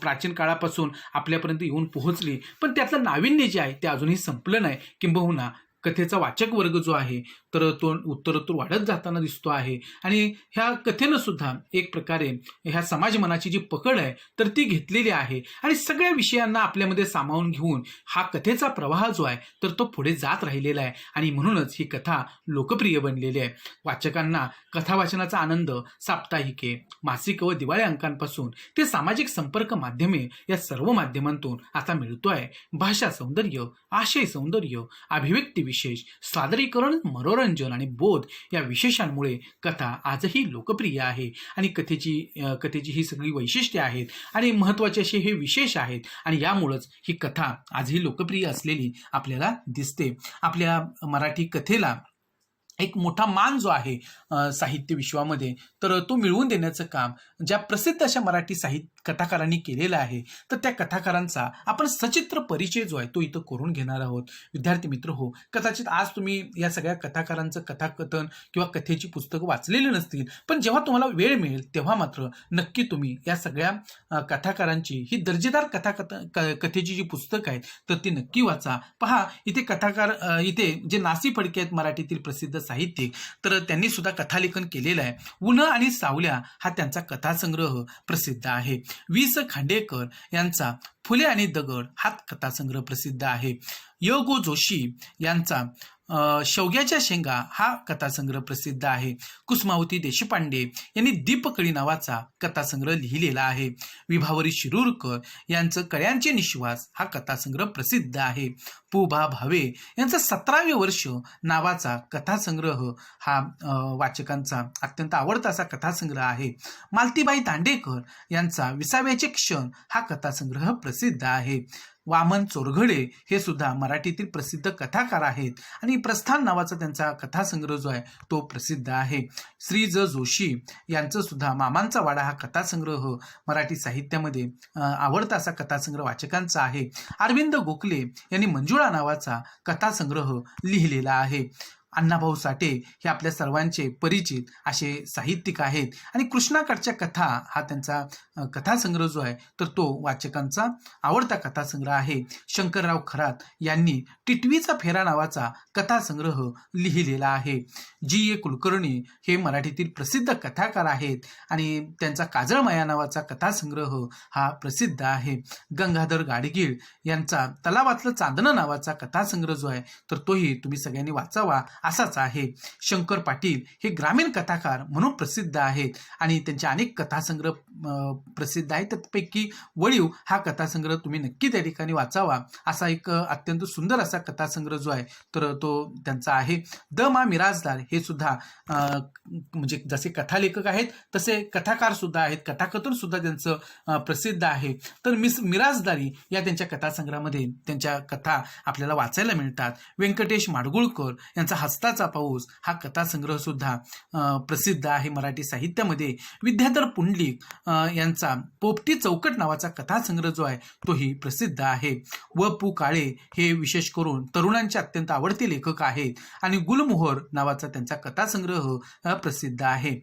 प्राचीन काळापासून आपल्यापर्यंत येऊन पोहोचली, पण त्यातलं नाविन्य जे आहे ते अजूनही संपलं नाही. किंबहुना कथेचा वाचक वर्ग जो आहे तर तो उत्तरोत्तर वाढत जाताना दिसतो आहे. आणि ह्या कथेनं सुद्धा एक प्रकारे ह्या समाज मनाची जी पकड आहे तर ती घेतलेली आहे आणि सगळ्या विषयांना आपल्यामध्ये सामावून घेऊन हा कथेचा प्रवाह जो आहे तर तो पुढे जात राहिलेला आहे. आणि म्हणूनच ही कथा लोकप्रिय बनलेली आहे. वाचकांना कथा वाचनाचा आनंद साप्ताहिके, मासिक व दिवाळी अंकांपासून ते सामाजिक संपर्क माध्यमे या सर्व माध्यमांतून आता मिळतो आहे. भाषा सौंदर्य, आशय सौंदर्य, अभिव्यक्ती विशेष, सादरीकरण, मनोरंजन आणि बोध या विशेषांमुळे कथा आजही लोकप्रिय आहे. आणि कथेची ही सगळी वैशिष्ट्ये आहेत आणि महत्त्वाचे असे हे विशेष आहेत आणि यामुळेच ही कथा आजही लोकप्रिय असलेली आपल्याला दिसते. आपल्या मराठी कथेला एक मोठा मान जो आहे साहित्य विश्वामध्ये, तर तो मिळवून देण्याचं काम ज्या प्रसिद्ध अशा मराठी कथाकारांनी केलेलं आहे, तर त्या कथाकारांचा आपण सचित्र परिचय जो आहे तो इथं करून घेणार आहोत. विद्यार्थी मित्र हो, कदाचित आज तुम्ही या सगळ्या कथाकारांचं कथाकथन किंवा कथेची पुस्तकं वाचलेली नसतील, पण जेव्हा तुम्हाला वेळ मिळेल तेव्हा मात्र नक्की तुम्ही या सगळ्या कथाकारांची ही दर्जेदार कथेची जी पुस्तकं आहेत तर ती नक्की वाचा. पहा, इथे कथाकार इथे जे नासी फडके आहेत मराठीतील प्रसिद्ध साहित्यिक, तर त्यांनी सुद्धा कथालेखन केलेलं आहे. उन्ह आणि सावल्या हा त्यांचा कथासंग्रह प्रसिद्ध आहे. वि.स. खांडेकर यांचा फुले आणि दगड हा कथासंग्रह प्रसिद्ध आहे. य.गो. जोशी यांचा शेवग्याच्या शेंगा हा कथासंग्रह प्रसिद्ध आहे. कुसुमावती देशपांडे यांनी दीपकळी नावाचा कथासंग्रह लिहिलेला आहे. विभावरी शिरूरकर यांचं कळ्यांचे निश्वास हा कथासंग्रह प्रसिद्ध आहे. पु.भा. भावे यांचा 17वे वर्ष नावाचा कथासंग्रह हा वाचकांचा अत्यंत आवडता असा कथासंग्रह आहे. मालतीबाई दांडेकर यांचा 20व्याचे क्षण हा कथासंग्रह प्रसिद्ध आहे. वामन चोरघडे हे सुद्धा मराठीतील प्रसिद्ध कथाकार आहेत आणि प्रस्थान नावाचा त्यांचा कथासंग्रह जो आहे तो प्रसिद्ध आहे. श्री ज. जोशी यांचं सुद्धा मामांचा वाडा हा कथासंग्रह मराठी साहित्यामध्ये आवडता असा कथासंग्रह वाचकांचा आहे. अरविंद गोखले यांनी मंजुळा नावाचा कथासंग्रह लिहिलेला आहे. अण्णाभाऊ साठे हे आपल्या सर्वांचे परिचित असे साहित्यिक आहेत आणि कृष्णाकडच्या कथा हा त्यांचा कथासंग्रह जो आहे तर तो वाचकांचा आवडता कथासंग्रह आहे. शंकरराव खरात यांनी टिटवीचा फेरा नावाचा कथासंग्रह लिहिलेला आहे. जी. ए. कुलकर्णी हे मराठीतील प्रसिद्ध कथाकार आहेत आणि त्यांचा काजळमाया नावाचा कथासंग्रह हा प्रसिद्ध आहे. गंगाधर गाडगीळ यांचा तलावातलं चांदणं नावाचा कथासंग्रह जो आहे तर तोही तुम्ही सगळ्यांनी वाचावा असाच आहे. शंकर पाटील हे ग्रामीण कथाकार म्हणून प्रसिद्ध आहेत आणि त्यांचे अनेक कथासंग्रह प्रसिद्ध आहेत. त्यापैकी वळीव हा कथासंग्रह तुम्ही नक्की त्या ठिकाणी वाचावा. असा एक अत्यंत सुंदर असा कथासंग्रह जो आहे तर तो त्यांचा आहे. द. मा. मिराजदार हे सुद्धा म्हणजे जसे कथालेखक आहेत तसे कथाकार सुद्धा आहेत. कथाकथन सुद्धा त्यांचं प्रसिद्ध आहे. तर मिराजदारी या त्यांच्या कथासंग्रहामध्ये त्यांच्या कथा आपल्याला वाचायला मिळतात. व्यंकटेश माडगुळकर यांचा हस्ताचा पाऊस हा कथासंग्रह सुद्धा प्रसिद्ध आहे मराठी साहित्यामध्ये. विद्याधर पुंडलिक यांचा पोपटी चौकट नावाचा कथासंग्रह जो आहे तोही प्रसिद्ध आहे. व. पु. काळे हे विशेष करून तरुणांचे अत्यंत आवडते लेखक आहेत आणि गुलमोहर नावाचा त्यांचा कथासंग्रह प्रसिद्ध आहे.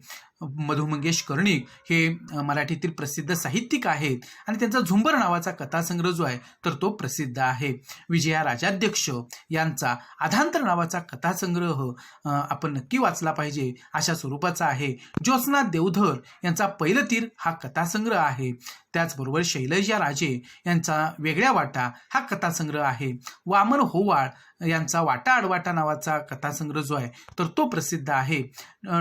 मधु मंगेश कर्णिक हे मराठीतील प्रसिद्ध साहित्यिक आहेत आणि त्यांचा झुंबर नावाचा कथासंग्रह जो आहे तर तो प्रसिद्ध आहे. विजया राजाध्यक्ष यांचा अधांतर नावाचा कथासंग्रह आपण नक्की वाचला पाहिजे अशा स्वरूपाचा आहे. ज्योत्स्ना देवधर यांचा पैलतीर हा कथासंग्रह आहे. त्याचबरोबर शैलजा राजे यांचा वेगळ्या वाटा हा कथासंग्रह आहे. वामन होवाळ यांचा वाटा अडवाटा नावाचा कथासंग्रह जो आहे तर तो प्रसिद्ध आहे.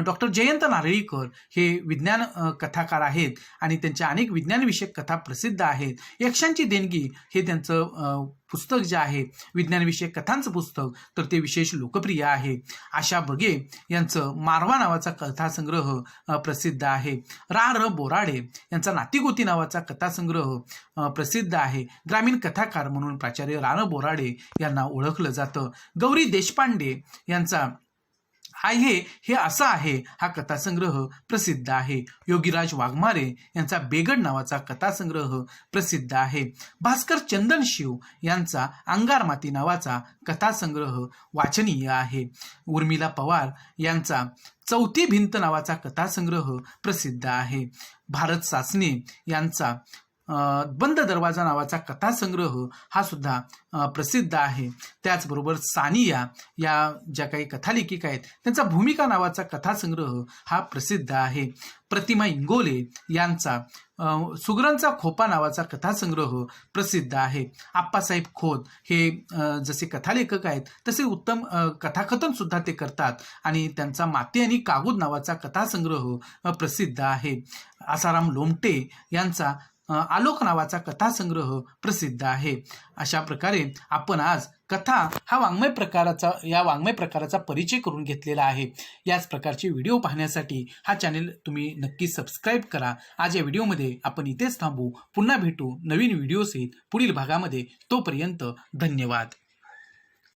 डॉक्टर जयंत नारळीकर हे विज्ञान कथाकार आहेत आणि त्यांच्या अनेक विज्ञानविषयक कथा प्रसिद्ध आहेत. यक्षांची देणगी हे त्यांचं पुस्तक जे आहे विज्ञानविषयक कथांचं पुस्तक तर ते विशेष लोकप्रिय आहे. आशा बगे यांचं मारवा नावाचा कथासंग्रह प्रसिद्ध आहे. रा. र. बोराडे यांचा नातीगोती नावाचा कथासंग्रह प्रसिद्ध आहे. ग्रामीण कथाकार म्हणून प्राचार्य रा. र. बोराडे यांना ओळखलं जातं. गौरी देशपांडे यांचा आहे हे असं आहे हा कथासंग्रह प्रसिद्ध आहे. योगीराज वाघमारे यांचा बेगड नावाचा कथासंग्रह प्रसिद्ध आहे. भास्कर चंदनशिव यांचा अंगार माती नावाचा कथासंग्रह वाचनीय आहे. उर्मिला पवार यांचा चौथी भिंत नावाचा कथासंग्रह प्रसिद्ध आहे. भारत सासने यांचा बंद दरवाजा नावाचा कथासंग्रह हा सुद्धा प्रसिद्ध आहे. त्याचबरोबर सानिया या ज्या काही कथालेखिका आहेत त्यांचा भूमिका नावाचा कथासंग्रह हा प्रसिद्ध आहे. प्रतिमा इंगोले यांचा सुगरांचा खोपा नावाचा कथासंग्रह प्रसिद्ध आहे. आप्पासाहेब खोत हे जसे कथालेखक आहेत तसे उत्तम कथाकथन सुद्धा ते करतात आणि त्यांचा माती आणि कागद नावाचा कथासंग्रह प्रसिद्ध आहे. आसाराम लोमटे यांचा आलोक नावाचा कथासंग्रह प्रसिद्ध आहे. अशा प्रकारे आपण आज कथा हा वाङ्मय प्रकाराचा परिचय करून घेतलेला आहे. याच प्रकारचे व्हिडिओ पाहण्यासाठी हा चॅनल तुम्ही नक्की सबस्क्राईब करा. आज या व्हिडिओमध्ये आपण इथेच थांबू. पुन्हा भेटू नवीन व्हिडिओ सहित पुढील भागामध्ये. तोपर्यंत धन्यवाद.